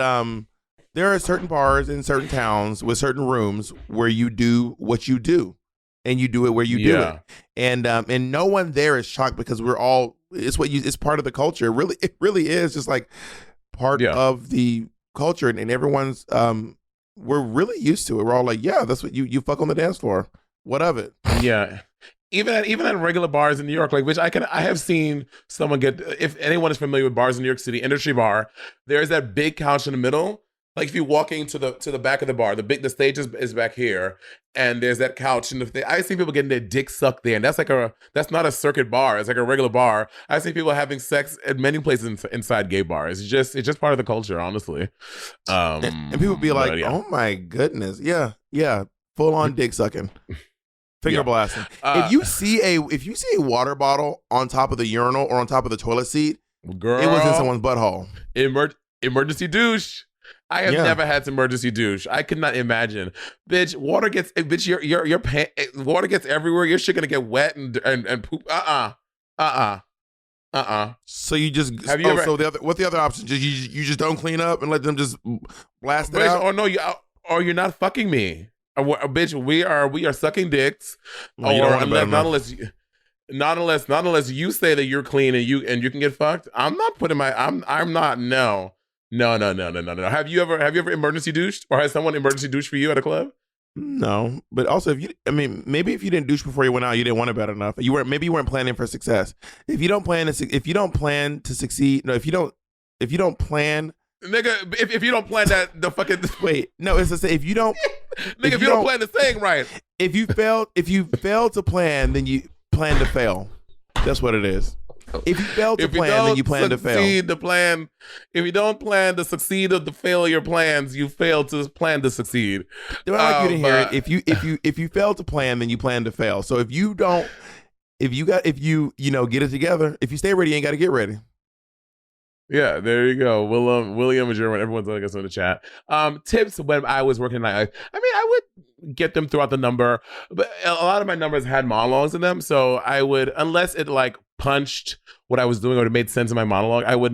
there are certain bars in certain towns with certain rooms where you do what you do, and you do it where you do it, and no one there is shocked because we're all it's part of the culture. It really is just like part of the culture, and everyone's we're really used to it. We're all like, yeah, that's what you fuck on the dance floor. What of it? Yeah. Even at regular bars in New York, like I have seen someone get. If anyone is familiar with bars in New York City, industry bar, there's that big couch in the middle. Like if you're walking to the back of the bar, the stage is back here, and there's that couch. And I see people getting their dick sucked there, and that's not a circuit bar. It's like a regular bar. I see people having sex at many places inside gay bars. It's just part of the culture, honestly. And people be like, "Oh my goodness, yeah, full on dick sucking." Finger blasting. If you see a water bottle on top of the urinal or on top of the toilet seat, girl, it was in someone's butthole. Emergency douche. I have never had some emergency douche. I could not imagine. Bitch, water gets water gets everywhere. Your shit gonna get wet and poop. So you just what's the other option? You just don't clean up and let them just blast it out? Or no, you're not fucking me. Bitch, we are sucking dicks. Not unless you say that you're clean and you can get fucked. I'm not putting I'm not. No. Have you ever emergency douched, or has someone emergency douched for you at a club? No, but also maybe if you didn't douche before you went out, you didn't want it bad enough. You weren't planning for success. If you don't plan to succeed, no, if you don't plan. Nigga, if you don't plan that, the fucking wait, no, it's to say if you don't, nigga, if you don't plan the thing right, if you fail to plan, then you plan to fail. That's what it is. If you fail to plan, then you plan to fail. If you don't plan to succeed of the failure plans, you fail to plan to succeed. They're not like you didn't hear it. If you fail to plan, then you plan to fail. So if you get it together, if you stay ready, you ain't got to get ready. Yeah, there you go. William and Jerwin, everyone's telling us in the chat. Tips when I was working nightlife. I mean, I would get them throughout the number, but a lot of my numbers had monologues in them. So I would, unless it like punched what I was doing or it made sense in my monologue, I would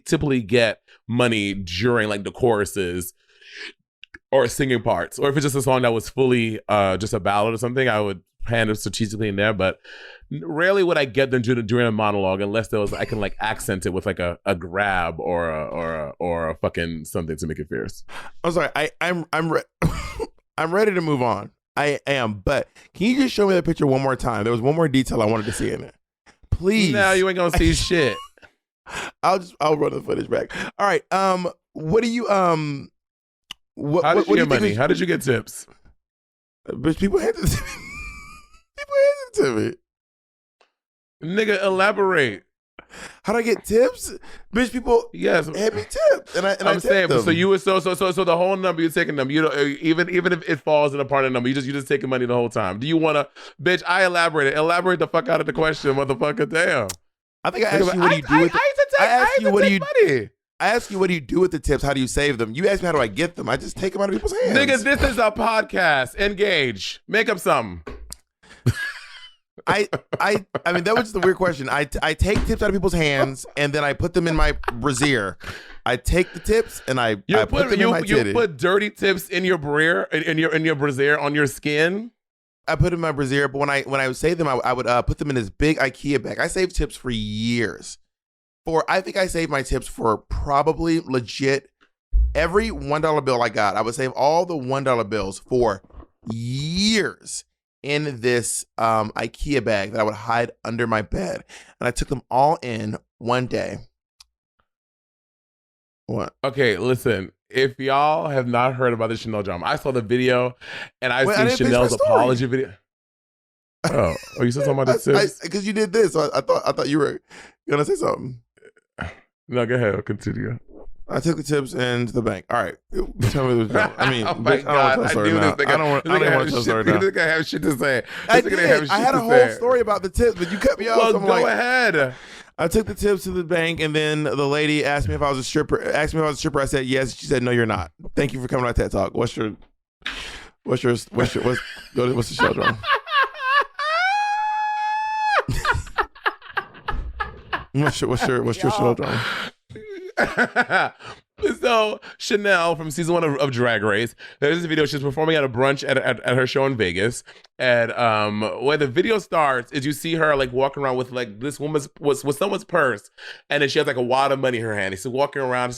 typically get money during like the choruses or singing parts. Or if it's just a song that was fully just a ballad or something, I would hand it strategically in there, but rarely would I get them during a monologue unless there was I can like accent it with like a grab or a fucking something to make it fierce. I'm sorry, I'm I'm ready to move on. I am, but can you just show me the picture one more time? There was one more detail I wanted to see in it. Please. No, you ain't gonna see shit. I'll run the footage back. All right. What do you How did you get money? How did you get tips? But people handed it to me. People handed it to me. Nigga, elaborate. How'd I get tips? Bitch, people hand me tips. And I'm saying, them. so you were so the whole number you're taking them, you know, even if it falls in a part of the number, you just taking money the whole time. Do you wanna bitch, I elaborate the fuck out of the question, motherfucker. Damn. I think I asked you what do you do with I asked you what do you do with the tips? How do you save them? You asked me how do I get them? I just take them out of people's hands. Nigga, this is a podcast. Engage. Make up something. I mean, that was just a weird question. I take tips out of people's hands and then I put them in my brassiere. I take the tips and I put them in my titty. You put dirty tips in your brassiere, in your brassiere on your skin. I put them in my brassiere, but when I would save them, I would put them in this big IKEA bag. I saved tips for years. I think I saved my tips for probably legit every $1 bill I got. I would save all the $1 bills for years in this IKEA bag that I would hide under my bed. And I took them all in one day. What? Okay, listen. If y'all have not heard about the Chanel drama, I saw the video and I've seen Chanel's apology video. Oh, you said something about this? Because you did this. So I thought you were gonna say something. No, go ahead. I'll continue. I took the tips into the bank. All right. Tell me the I mean, oh my bitch, God, I I don't knew want this to tell the story now. I don't want to tell the story now. This guy have shit to say. I This nigga did. have shit I had to a whole say. story about the tips, but you cut me off. Well, So I'm go like, ahead. I took the tips to the bank, and then the lady asked me if I was a stripper. I said yes. She said, no, you're not. Thank you for coming to my TED Talk. What's the show, John? What's your show, John? So Chanel from season 1 of Drag Race, there's this video she's performing at a brunch at her show in Vegas, and where the video starts is you see her like walking around with like this woman's with someone's purse, and then she has like a wad of money in her hand. She's walking around,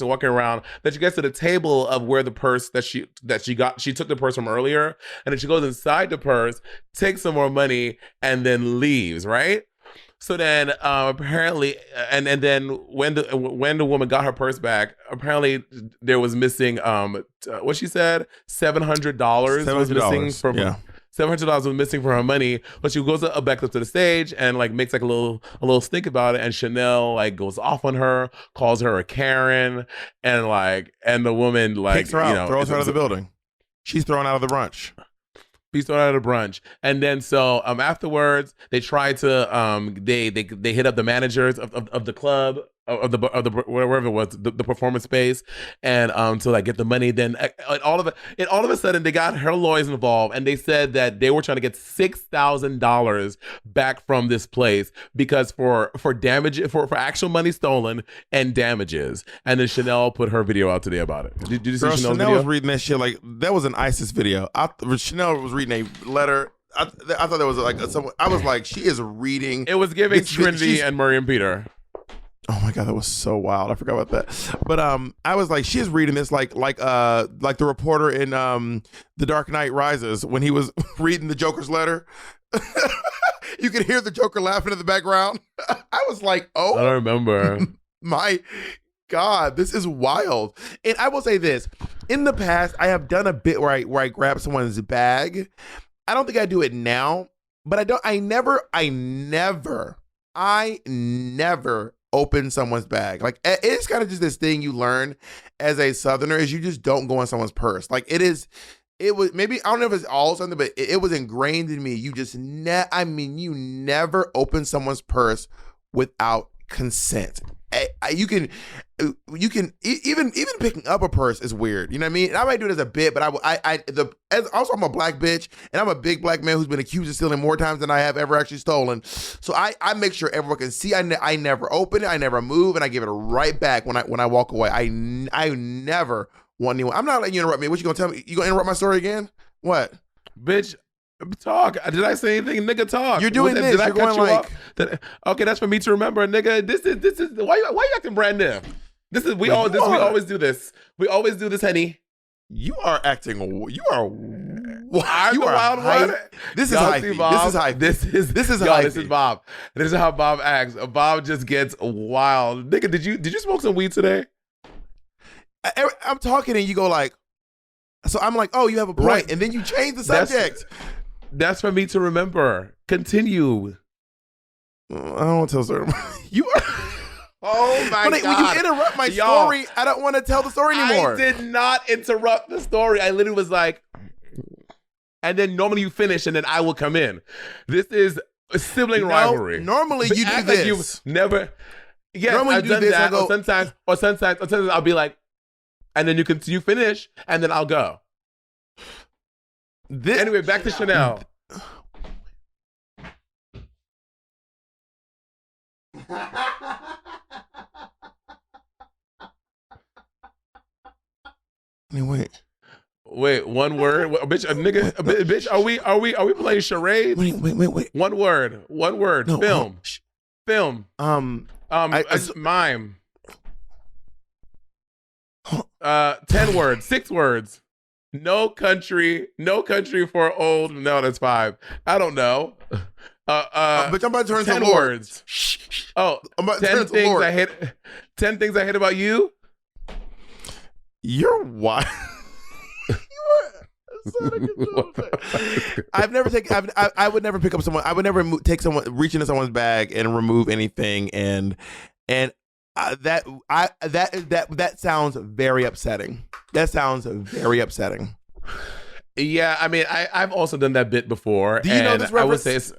then she gets to the table of where the purse that she took the purse from earlier, and then she goes inside the purse, takes some more money, and then leaves, right? So then, apparently, and then when the woman got her purse back, apparently there was missing what she said, $700 was missing from $700 was missing from her money. But she goes back up to the stage and like makes like a little stink about it, and Chanel like goes off on her, calls her a Karen, and the woman like kicks her out, throws her out of the building. She's thrown out of the brunch. He's thrown out of the brunch, and then so afterwards they try to they hit up the managers of the club of the wherever it was the performance space, and to like get the money. Then all of a sudden they got her lawyers involved, and they said that they were trying to get $6,000 back from this place because for damage for actual money stolen and damages. And then Chanel put her video out today about it. Did you see Chanel's Chanel video? was reading that shit like that was an ISIS video. Chanel was reading a letter. I thought there was like someone. I was like, she is reading. It was giving Trinity and Murray Peter. Oh my God, that was so wild. I forgot about that. But I was like, she is reading this like the reporter in The Dark Knight Rises when he was reading the Joker's letter. You could hear the Joker laughing in the background. I was like, oh, I don't remember. My God, this is wild. And I will say this: in the past, I have done a bit where I grab someone's bag. I don't think I do it now, but I never open someone's bag. Like it's kind of just this thing you learn as a Southerner is you just don't go in someone's purse. Like it was maybe, I don't know if it's all something, but it was ingrained in me. You just you never open someone's purse without consent. You can even picking up a purse is weird. You know what I mean? And I might do it as a bit, but also I'm a black bitch and I'm a big black man who's been accused of stealing more times than I have ever actually stolen. So I make sure everyone can see. I never open it. I never move, and I give it right back when I walk away. I never want anyone. I'm not letting you interrupt me. What you gonna tell me? You gonna interrupt my story again? What, bitch? Talk. Did I say anything? Nigga, talk. You're doing this. You're going like. Okay, that's for me to remember, nigga. This is why you acting brand new? We always do this. We always do this, honey. You are acting. You are. I'm the wild one. This is hype. This is hype. This is Bob. This is how Bob acts. Bob just gets wild, nigga. Did you smoke some weed today? I'm talking and you go like. So I'm like, oh, you have a point, right. And then you change the subject. That's for me to remember. Continue. I don't want to tell the story. You are. Oh my God. When you interrupt my story, I don't want to tell the story anymore. I did not interrupt the story. I literally was like, and then normally you finish and then I will come in. This is a sibling rivalry. Normally you do this. Like you've never. Yes, normally I've done this, that. go, or sometimes I'll be like, and then you finish and then I'll go. Anyway, back to Chanel. Wait, one word, bitch, bitch. Are we playing charades? Wait. One word. No, Film. Mime. 10 words, 6 words. No country for old. No, that's 5. I don't know. But I'm about to turn 10 to Lord. words. Oh, I'm about to 10 things Lord. 10 things I hate about you. You're wild. I've never taken. I would never pick up someone. I would never reach into someone's bag and remove anything. And That sounds very upsetting. That sounds very upsetting. Yeah, I mean, I've also done that bit before. Do you know this reference? I would say it's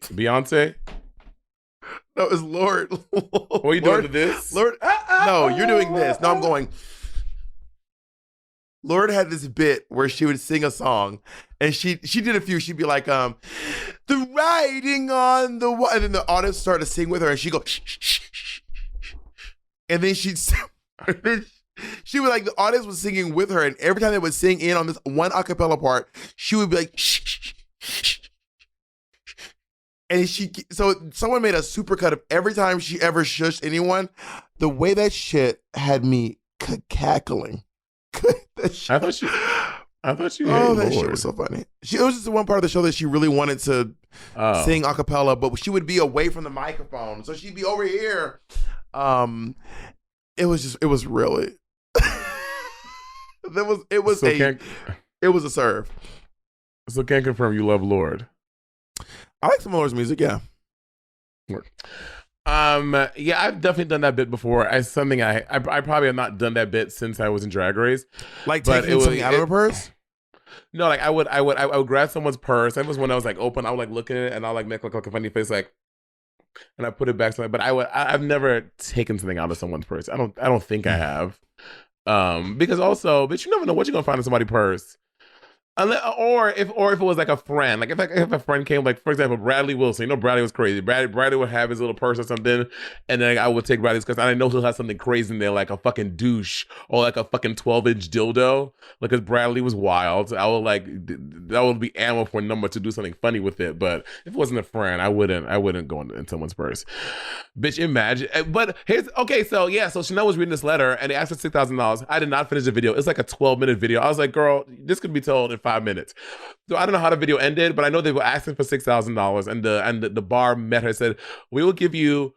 Beyonce. No, it's Lord. What are you doing to this? Lord, no, you're doing this. No, I'm going. Lord had this bit where she would sing a song, and she did a few. She'd be like, the writing on the wall, and then the audience started to sing with her, and she'd go, shh, shh, shh, shh, shh. And then she would like, the audience was singing with her, and every time they would sing in on this one acapella part, she would be like, shh, shh, shh, shh. And so someone made a supercut of every time she ever shushed anyone. The way that shit had me cackling. I thought she. Oh, that shit was so funny. It was just the one part of the show that she really wanted to sing a cappella, but she would be away from the microphone, so she'd be over here. It was really. It was a serve. So can't confirm you love Lord. I like some of Lord's music, yeah. Yeah, I've definitely done that bit before. I probably have not done that bit since I was in Drag Race. Like taking something out of a purse? No, like I would grab someone's purse. That was when I was like open. I would like look at it and I'll like make like a funny face, like, and I put it back. But I've never taken something out of someone's purse. I don't think I have. Because also, bitch, you never know what you're gonna find in somebody's purse. Or if it was like a friend, like if a friend came, like for example Bradley Wilson, you know Bradley was crazy. Bradley would have his little purse or something, and then I would take Bradley's because I know he'll have something crazy in there, like a fucking douche or like a fucking 12-inch dildo. Like, because Bradley was wild, I would like that would be ammo for a number to do something funny with it. But if it wasn't a friend, I wouldn't go in someone's purse. Bitch, imagine. But here's okay. So yeah, so Chanel was reading this letter and they asked for $6,000. I did not finish the video. It's like a 12-minute video. I was like, girl, this could be told in 5 minutes. So I don't know how the video ended, but I know they were asking for $6,000, and the bar met her and said, we will give you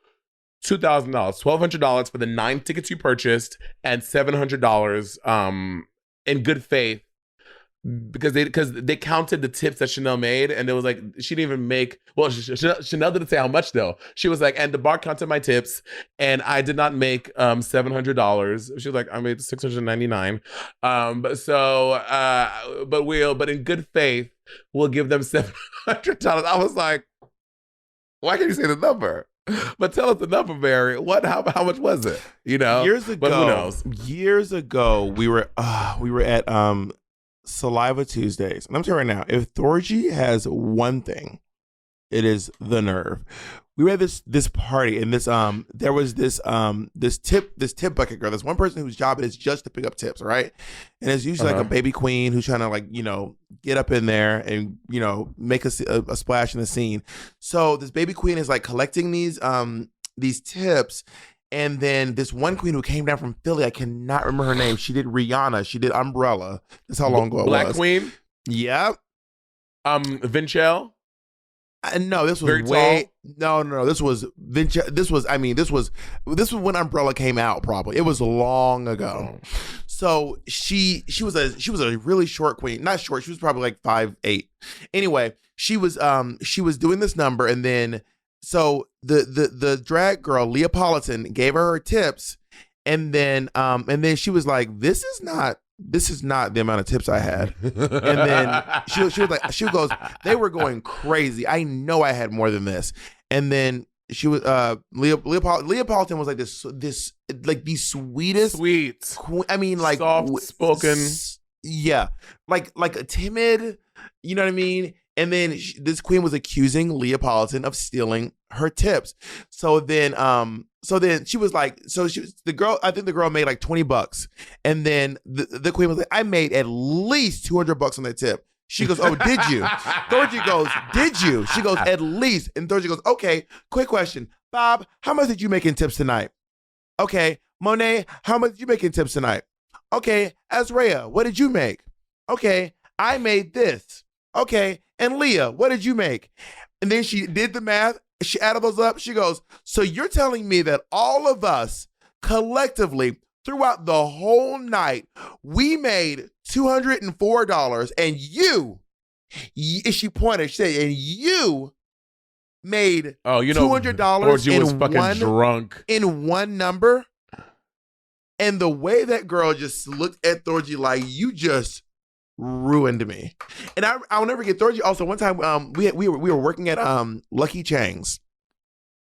$2,000, $1,200 for the 9 tickets you purchased, and $700 in good faith, because they counted the tips that Chanel made, and it was like she didn't even make. Well, Chanel didn't say how much though. She was like, and the bar counted my tips, and I did not make $700. She was like, I made $699. But in good faith, we'll give them $700. I was like, why can't you say the number? But tell us the number, Mary. How much was it? You know, years ago. But who knows? Years ago, we were at Saliva Tuesdays, and I'm telling you right now, if Thorgy has one thing, it is the nerve. We were at this party, and there was this tip bucket girl. There's one person whose job it is just to pick up tips, right? And it's usually like a baby queen who's trying to, like, you know, get up in there and, you know, make a splash in the scene. So this baby queen is like collecting these tips. And then this one queen who came down from Philly, I cannot remember her name. She did Rihanna. She did Umbrella. That's how long ago it was. Black Queen? Yeah. Vinchelle? No, this was No. This was Vinchelle. This was when Umbrella came out, probably. It was long ago. So she was a really short queen. Not short, she was probably like 5'8". Anyway, she was doing this number, and then so the drag girl Leopolitan gave her tips, and then she was like, this is not the amount of tips I had. And then she goes, they were going crazy. I know I had more than this. And then she was Leopolitan was like this like the sweetest, I mean, like soft spoken, yeah, like a timid, you know what I mean? And then this queen was accusing Leopolitan of stealing her tips. So then she was like, the girl, I think the girl made like $20. And then the queen was like, I made at least $200 on that tip. She goes, oh, did you? Thorgy goes, did you? She goes, at least. And Thorgy goes, okay, quick question. Bob, how much did you make in tips tonight? Okay. Monét, how much did you make in tips tonight? Okay. Azrea, what did you make? Okay. I made this. Okay. And Leah, what did you make? And then she did the math. She added those up. She goes, so you're telling me that all of us collectively throughout the whole night, we made $204, and you, she pointed, she said, and you made Oh, you know, $200 Thorgy was in fucking drunk. one number. And the way that girl just looked at Thorgy like, you just ruined me. And I'll never get Thorgy. Also, one time we were working at Lucky Chang's.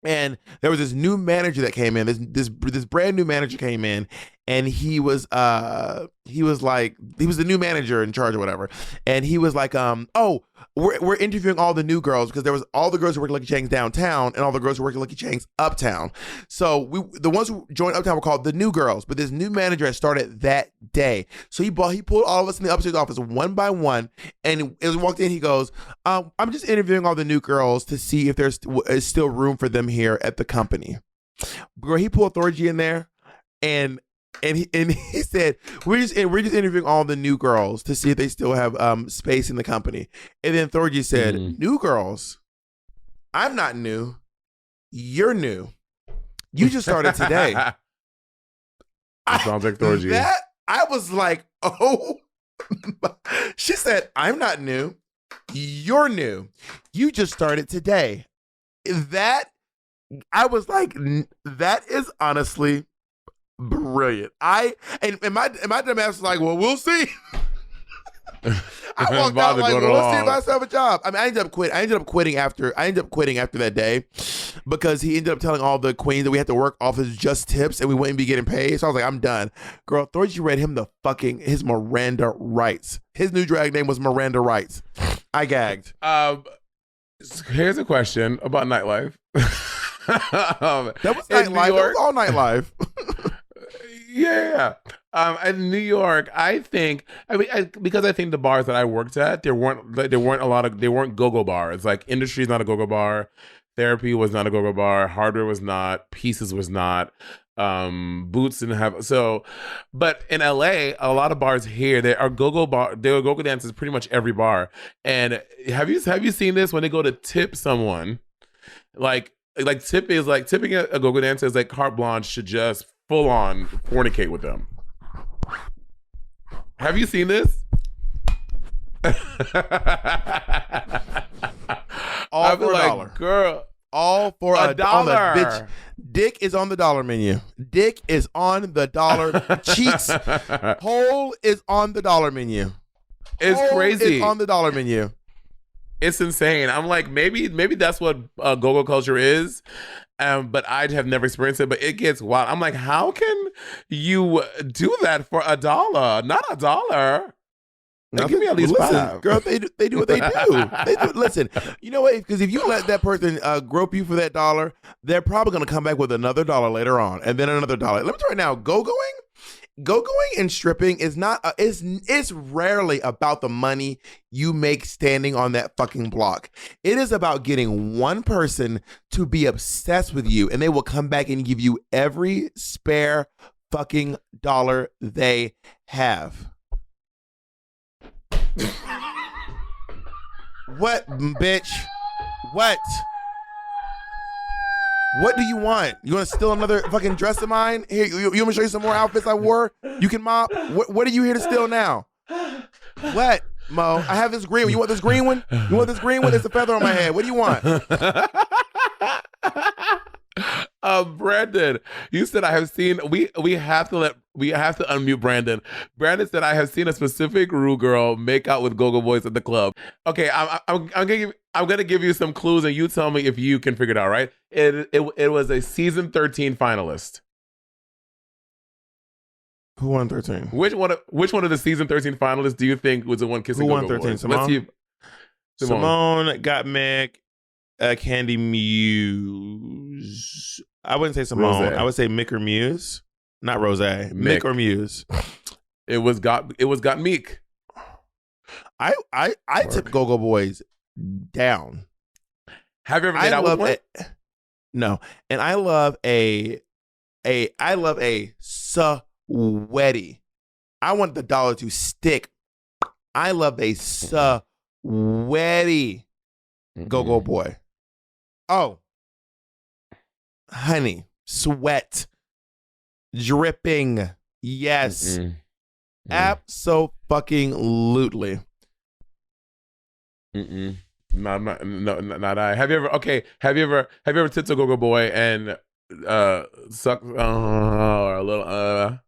And there was this new manager that came in. This brand new manager came in, and he was the new manager in charge or whatever. And he was like, oh, we're interviewing all the new girls because there was all the girls who worked at Lucky Chang's downtown and all the girls who worked at Lucky Chang's uptown. So the ones who joined uptown were called the new girls, but this new manager had started that day. So he pulled all of us in the upstairs office one by one, and as we walked in, he goes, I'm just interviewing all the new girls to see if there's still room for them here at the company. Girl, he pulled Thorgy in there, and he said, we're just interviewing all the new girls to see if they still have space in the company. And then Thorgy said, new girls, I'm not new. You're new. You just started today. Sounds like Thorgy. That I was like, oh. She said, I'm not new. You're new. You just started today. That I was like, that is honestly brilliant. And my dumb ass was like, well, we'll see. I walked out like, well, we'll see if I still have a job. I mean, I ended up quitting after that day because he ended up telling all the queens that we had to work off his just tips and we wouldn't be getting paid. So I was like, I'm done. Girl, Thorgy read him his Miranda rights. His new drag name was Miranda Rights. I gagged. Here's a question about Nightlife. That was Nightlife. That was all Nightlife. Yeah. In New York, because I think the bars that I worked at, there weren't go-go bars. Like Industry is not a go-go bar, Therapy was not a go-go bar, Hardware was not, Pieces was not, Boots didn't have. So, but in LA, a lot of bars here, there are go-go dances pretty much every bar. And have you seen this when they go to tip someone? Like tipping a go-go dancer is like carte blanche to just full on fornicate with them. Have you seen this? All for $1. Girl, all for $1. Bitch. Dick is on the dollar menu. Dick is on the dollar. Cheeks. Hole is on the dollar menu. It's Hole crazy. is on the dollar menu. It's insane. I'm like, maybe that's what go-go culture is. But I have never experienced it, but it gets wild. I'm like, how can you do that for $1? Not $1. Like, give me at least $5. Girl, they do what they do. Listen, you know what? Because if you let that person grope you for that $1, they're probably going to come back with another $1 later on, and then another $1. Let me tell you right now, go-going and stripping is not it's rarely about the money you make standing on that fucking block. It is about getting one person to be obsessed with you, and they will come back and give you every spare fucking $1 they have. What, bitch? What? What do you want? You want to steal another fucking dress of mine? Here, you want me to show you some more outfits I wore? You can mop. What are you here to steal now? What, Mo? I have this green one. You want this green one? You want this green one? It's a feather on my head. What do you want? Brandon, you said I have seen. We have to unmute Brandon. Brandon said I have seen a specific Rue girl make out with go-go boys at the club. Okay, I'm gonna give you some clues and you tell me if you can figure it out. Right? It was a season 13 finalist. Who won 13? Which one of the season 13 finalists do you think was the one kissing go-go boys? Who won 13? Let's see. Simone, Gottmik, Candy Muse. I wouldn't say Simone. Rosé. I would say Mick or Muse. Not Rose. Mick or Muse. It was got Meek. I tip go-go boys down. Have you ever made out with one? No. And I love a sweaty. I want the $1 to stick. I love a sweaty go-go boy. Oh. Honey, sweat, dripping. Yes. Abso-fucking-lutely. No, I'm not. No, not I. Have you ever? Okay. Have you ever tipped a go-go boy and sucked or a little?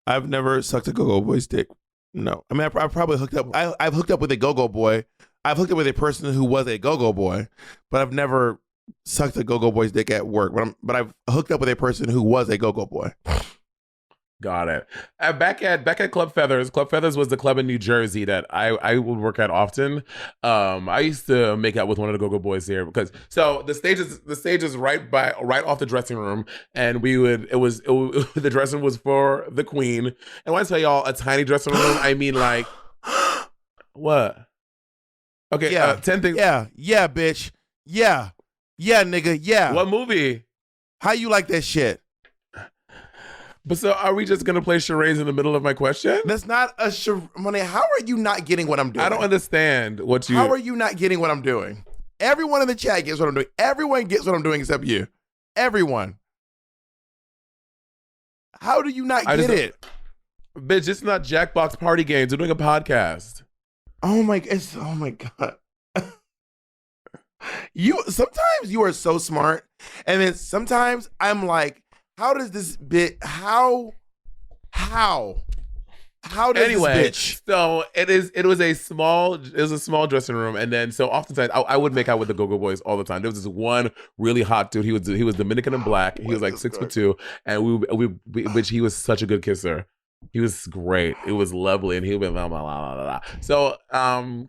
I've never sucked a go-go boy's dick. No, I mean I've probably hooked up. I've hooked up with a go-go boy. I've hooked up with a person who was a go-go boy, but I've never sucked a go-go boy's dick at work. But I've hooked up with a person who was a go-go boy. Got it. Back at Club Feathers. Club Feathers was the club in New Jersey that I would work at often. I used to make out with one of the go-go boys here because the stage is right off the dressing room, and the dressing room was for the queen. And when I tell y'all a tiny dressing room, I mean like what? Okay, Yeah, 10 things. Yeah, bitch. Yeah, nigga. Yeah. What movie? How you like that shit? But so are we just gonna play charades in the middle of my question? That's not a Monét. How are you not getting what I'm doing? I don't understand what you. How are you not getting what I'm doing? Everyone in the chat gets what I'm doing. Everyone gets what I'm doing except you. Everyone. How do you not get it? Bitch, it's not Jackbox Party Games. We're doing a podcast. Oh my God. Sometimes you are so smart. And then sometimes I'm like, how does this how does Anyway, this bitch? so it was a small dressing room, and then so oftentimes I would make out with the go-go boys all the time. There was this one really hot dude. He was Dominican and black. He was like 6'2", and which he was such a good kisser. He was great. It was lovely, and he would be blah, blah, blah, blah, blah. So,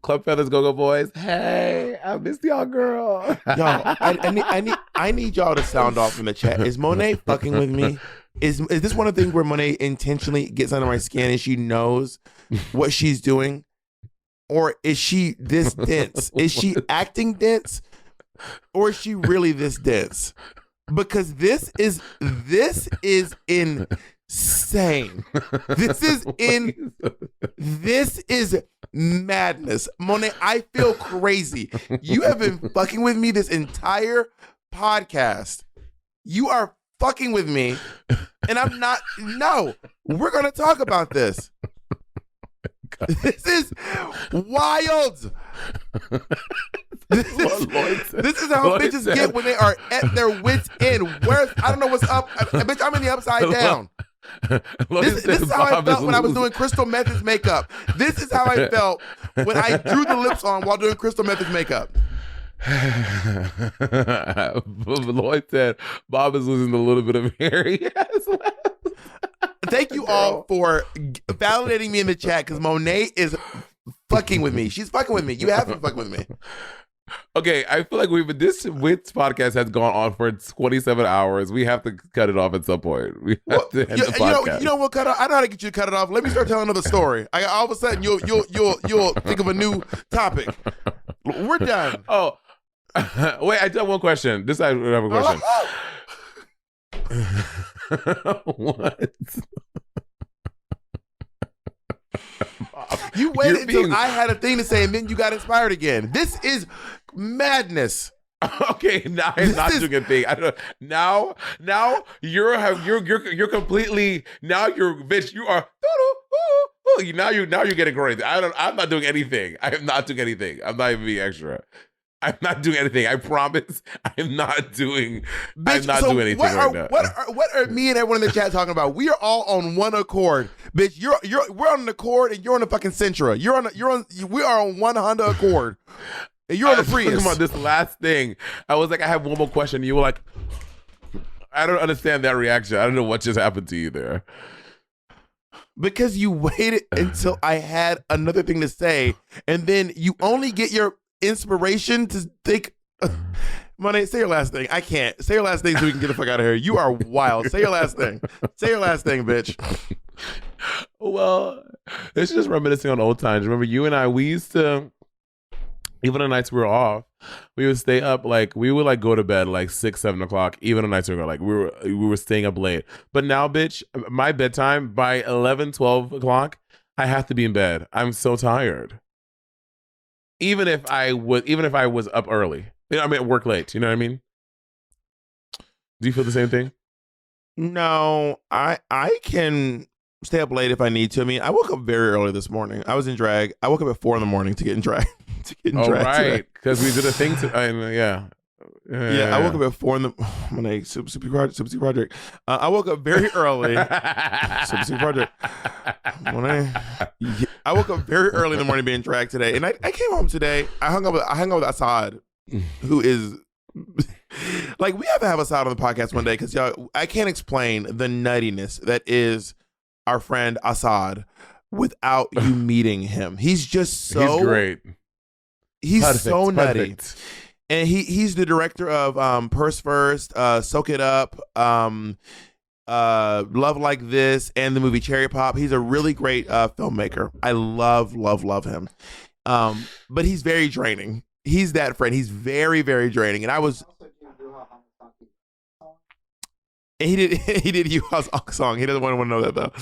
Club Feathers, Go-Go Boys. Hey, I missed y'all, girl. Y'all, I need y'all to sound off in the chat. Is Monét fucking with me? Is this one of the things where Monét intentionally gets under my skin and she knows what she's doing, or is she this dense? Is she acting dense, or is she really this dense? Because this is insane. This is madness. Monét, I feel crazy. You have been fucking with me this entire podcast. You are fucking with me, and I'm not. No, we're going to talk about this. This is wild. This is how bitches get when they are at their wits' end. I don't know what's up. Bitch, I'm in the upside down. This is how I felt when I was doing Crystal Method's makeup. This is how I felt when I drew the lips on while doing Crystal Method's makeup. Lloyd said Bob is losing a little bit of hair. Yes. Thank you all for validating me in the chat, because Monét is fucking with me. She's fucking with me. You have been fucking with me. Okay, I feel like this podcast has gone on for 27 hours. We have to cut it off at some point. We have to end the podcast. You know what? Cut off. I know how to get you to cut it off. Let me start telling another story. All of a sudden, you'll think of a new topic. We're done. Oh, wait! I do have one question. I have a question. What? You waited until I had a thing to say, and then you got inspired again. This is madness. Okay, now I'm not doing a thing. I don't. Now you're completely. Now you're bitch. You are. Now you're getting crazy. I'm not doing anything. I am not doing anything. I'm not even being extra. I'm not doing anything. I promise. I'm not doing. Bitch, I'm not doing anything right now. What are me and everyone in the chat talking about? We are all on one accord, bitch. We're on an accord, and you're on a fucking Sentra. We are on one Honda Accord, and you're on a Prius. Talking about this last thing, I was like, I have one more question. You were like, I don't understand that reaction. I don't know what just happened to you there. Because you waited until I had another thing to say, and then you only get your inspiration to think. Monét, say your last thing. I can't. Say your last thing so we can get the fuck out of here. You are wild. Say your last thing. Say your last thing, bitch. Well, it's just reminiscing on old times. Remember, you and I, we used to, even the nights we were off, we would stay up, like, we would, like, go to bed, like, 6, 7 o'clock, even the nights we were, like, we were staying up late. But now, bitch, my bedtime, by 11, 12 o'clock, I have to be in bed. I'm so tired. Even if I was up early. I mean, work late. You know what I mean? Do you feel the same thing? No, I can stay up late if I need to. I mean, I woke up very early this morning. I was in drag. I woke up at 4 a.m. to get in drag. to getting Oh, dragged today. right. Because we did a thing to, yeah. Yeah, I woke up at 4 in the morning. Super project. I woke up very early. Super project. I woke up very early in the morning being dragged today, and I came home today. I hung out with Assad, who is like, we have to have Assad on the podcast one day because y'all, I can't explain the nuttiness that is our friend Assad without you meeting him. He's just so He's great. He's Perfect, so nutty. perfect. And he's the director of Purse First, Soak It Up, Love Like This, and the movie Cherry Pop. He's a really great filmmaker. I love him. But he's very draining. He's that friend. He's very, very draining. And I was... And he did U-Haul's song. He doesn't want to know that though.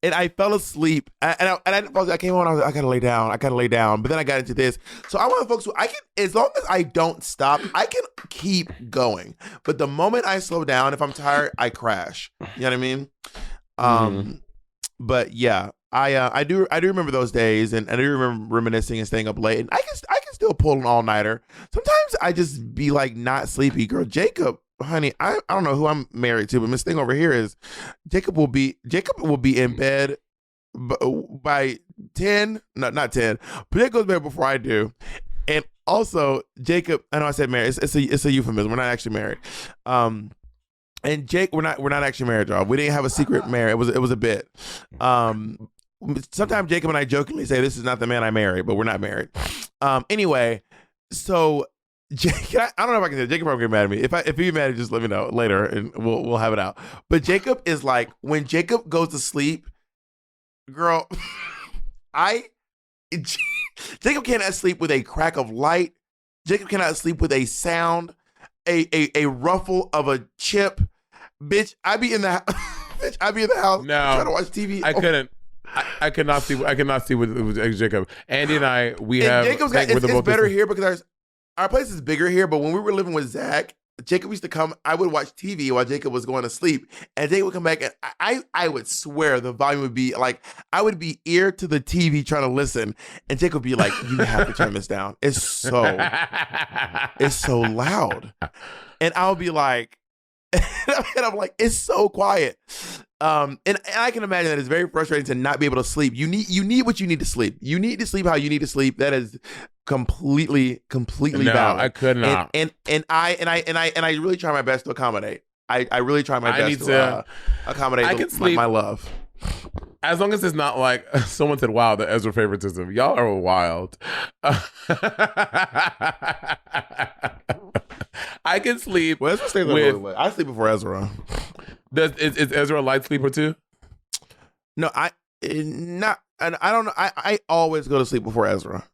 And I fell asleep. And I didn't fall asleep. I came on. I was like, I gotta lay down. But then I got into this. So I want folks who I can, as long as I don't stop, I can keep going. But the moment I slow down, if I'm tired, I crash. You know what I mean? But yeah, I do remember those days, and I do remember reminiscing and staying up late. And I can still pull an all nighter. Sometimes I just be like not sleepy. Girl, Jacob. Honey, I don't know who I'm married to, but this thing over here is Jacob will be in bed by 10. No, not 10. But Jacob goes to bed before I do. And also, Jacob, I know I said married. It's a euphemism. We're not actually married. And Jake, we're not actually married, y'all. We didn't have a secret marriage. It was a bit. Sometimes Jacob and I jokingly say this is not the man I married, but we're not married. Anyway, so Jake, I don't know if I can say it. Jacob probably get mad at me. If you mad, just let me know later and we'll have it out. But Jacob is like, when Jacob goes to sleep, girl, Jacob cannot sleep with a crack of light. Jacob cannot sleep with a sound, a ruffle of a chip. Bitch, I be in the house No, trying to watch TV. I couldn't. I cannot see. I cannot see with Jacob. Andy and I, we have. Jacob's got, it's better here because our place is bigger here, but when we were living with Zach, Jacob used to come. I would watch TV while Jacob was going to sleep, and Jacob would come back, and I would swear the volume would be like, I would be ear to the TV trying to listen, and Jacob would be like, "You have to turn this down. It's so loud," and I'll be like, and I'm like, "It's so quiet." And I can imagine that it's very frustrating to not be able to sleep. You need what you need to sleep. You need to sleep how you need to sleep. That is completely No, valid. I could not. And I really try my best to accommodate. I really try my best to accommodate my love. As long as it's not like someone said, "Wow, the Ezra favoritism." Y'all are wild. I can sleep. Well, Ezra stays up really late. I sleep before Ezra. Is Ezra a light sleeper too? No, I don't know. I always go to sleep before Ezra.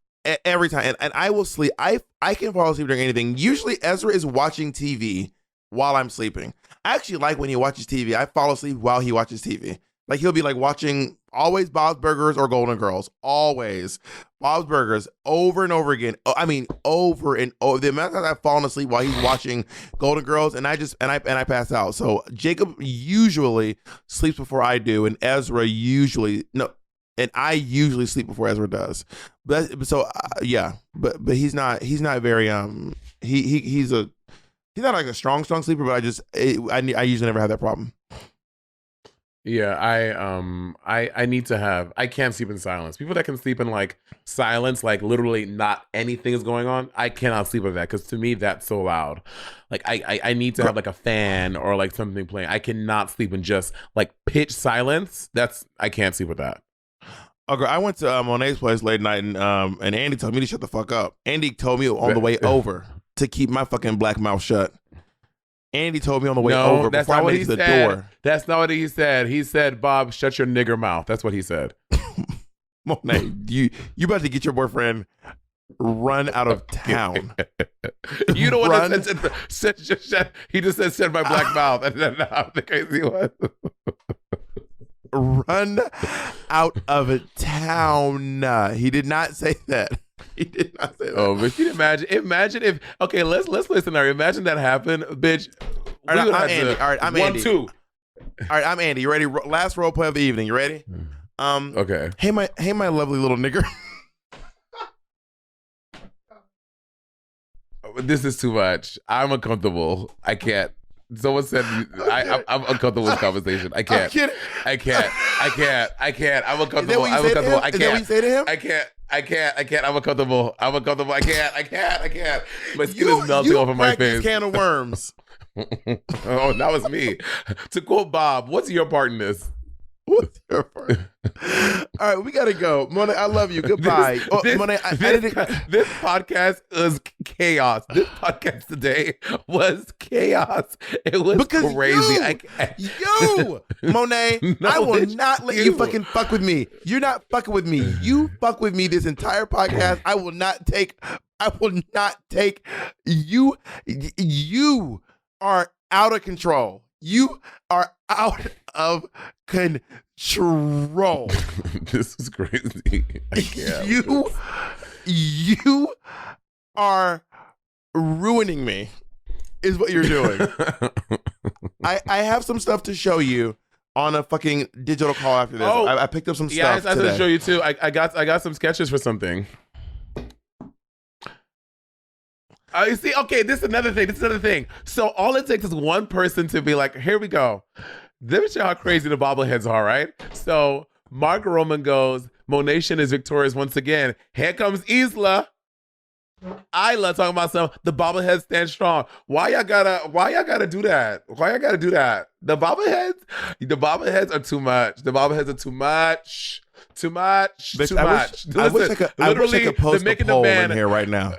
Every time. And I will sleep. I can fall asleep during anything. Usually Ezra is watching TV while I'm sleeping. I actually like when he watches TV. I fall asleep while he watches TV. Like, he'll be like watching always Bob's Burgers or Golden Girls. Always Bob's Burgers over and over again. I mean, over and over. The amount that I've fallen asleep while he's watching Golden Girls, and I pass out. So Jacob usually sleeps before I do, and Ezra usually and I usually sleep before Ezra does. But so yeah, but he's not very he's not like a strong sleeper, but I usually never have that problem. Yeah, I need to have. I can't sleep in silence. People that can sleep in like silence, like literally not anything is going on, I cannot sleep with that, because to me that's so loud. Like I need to have like a fan or like something playing. I cannot sleep in just like pitch silence. I can't sleep with that. Okay, I went to Monét's place late night, and Andy told me to shut the fuck up. Andy told me on the way over to keep my fucking black mouth shut. Andy told me on the way over before I made it to the door. That's not what he said. He said, "Bob, shut your nigger mouth." That's what he said. Monet, you about to get your boyfriend run out of town. You know what that said? He just said, "Shut my black mouth," and then the crazy one. Run out of town. He did not say that. He did not say that. Oh, but you imagine if, okay, let's listen. Imagine that happened, bitch. All right, I'm Andy. All right, I'm Andy. 1, 2. All right, I'm Andy. You ready? Last role play of the evening. You ready? Okay. Hey, my lovely little nigger. This is too much. I'm uncomfortable. I can't. Someone said I'm uncomfortable with conversation. I can't. I can't. I'm uncomfortable. I'm uncomfortable. I can't. Is that what you say to him? I can't. I'm uncomfortable. I can't. My skin is melting over my face. Can of worms. Oh, that was me. To quote Bob, what's your part in this? What's your part? All right, we gotta go. Monet, I love you. Goodbye. Monet, this podcast was chaos. This podcast today was chaos. It was because crazy. You, Monet, No, I will it's not let you fucking fuck with me. You're not fucking with me. You fuck with me this entire podcast. I will not take you. You are out of control. You are out of control. This is crazy. I can't. You are ruining me, is what you're doing. I have some stuff to show you on a fucking digital call after this. Oh, I picked up some Yeah, stuff I today. to show you too. I got some sketches for something. You see, okay, this is another thing. So all it takes is one person to be like, here we go. Let me show you how crazy the bobbleheads are, right? So Mark Roman goes, Monation is victorious once again. Here comes Isla talking about the bobbleheads stand strong. Why y'all gotta do that? The bobbleheads are too much. Too much. I wish I could post a poll in here right now.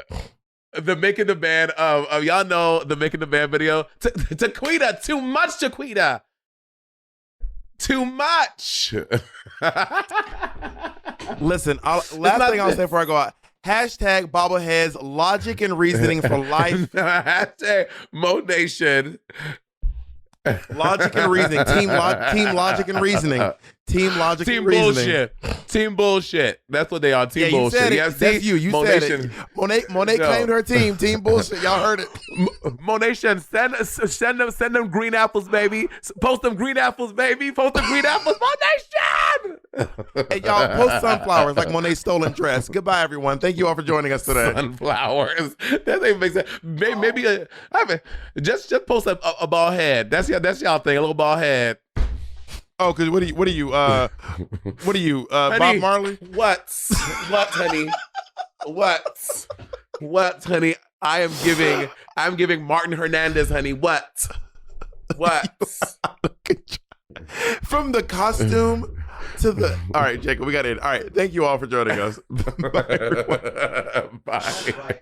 The making the band of y'all know the making the band video. Taquita, too much Taquita. Too much. Listen, last thing I'll say before I go out. Hashtag bobbleheads, logic and reasoning for life. Hashtag Monation. Logic and reasoning. Team logic and reasoning. Team logic and reasoning. Team bullshit. That's what they are. Team bullshit. You said it. Yeah, That's you. You said it. Monet claimed her team. Team bullshit. Y'all heard it. Monation, send them green apples, baby. Post them green apples, baby. Post them green apples, Monation. And y'all post sunflowers like Monet's stolen dress. Goodbye, everyone. Thank you all for joining us today. Sunflowers. That doesn't make sense. Maybe just post a bald head. That's y'all thing. A little bald head. Oh, because what are you, Honey, Bob Marley? What, honey? What, honey? I'm giving Martin Hernandez, honey. What? From the costume to the... All right, Jacob, we got it. All right, thank you all for joining us. Bye. Bye.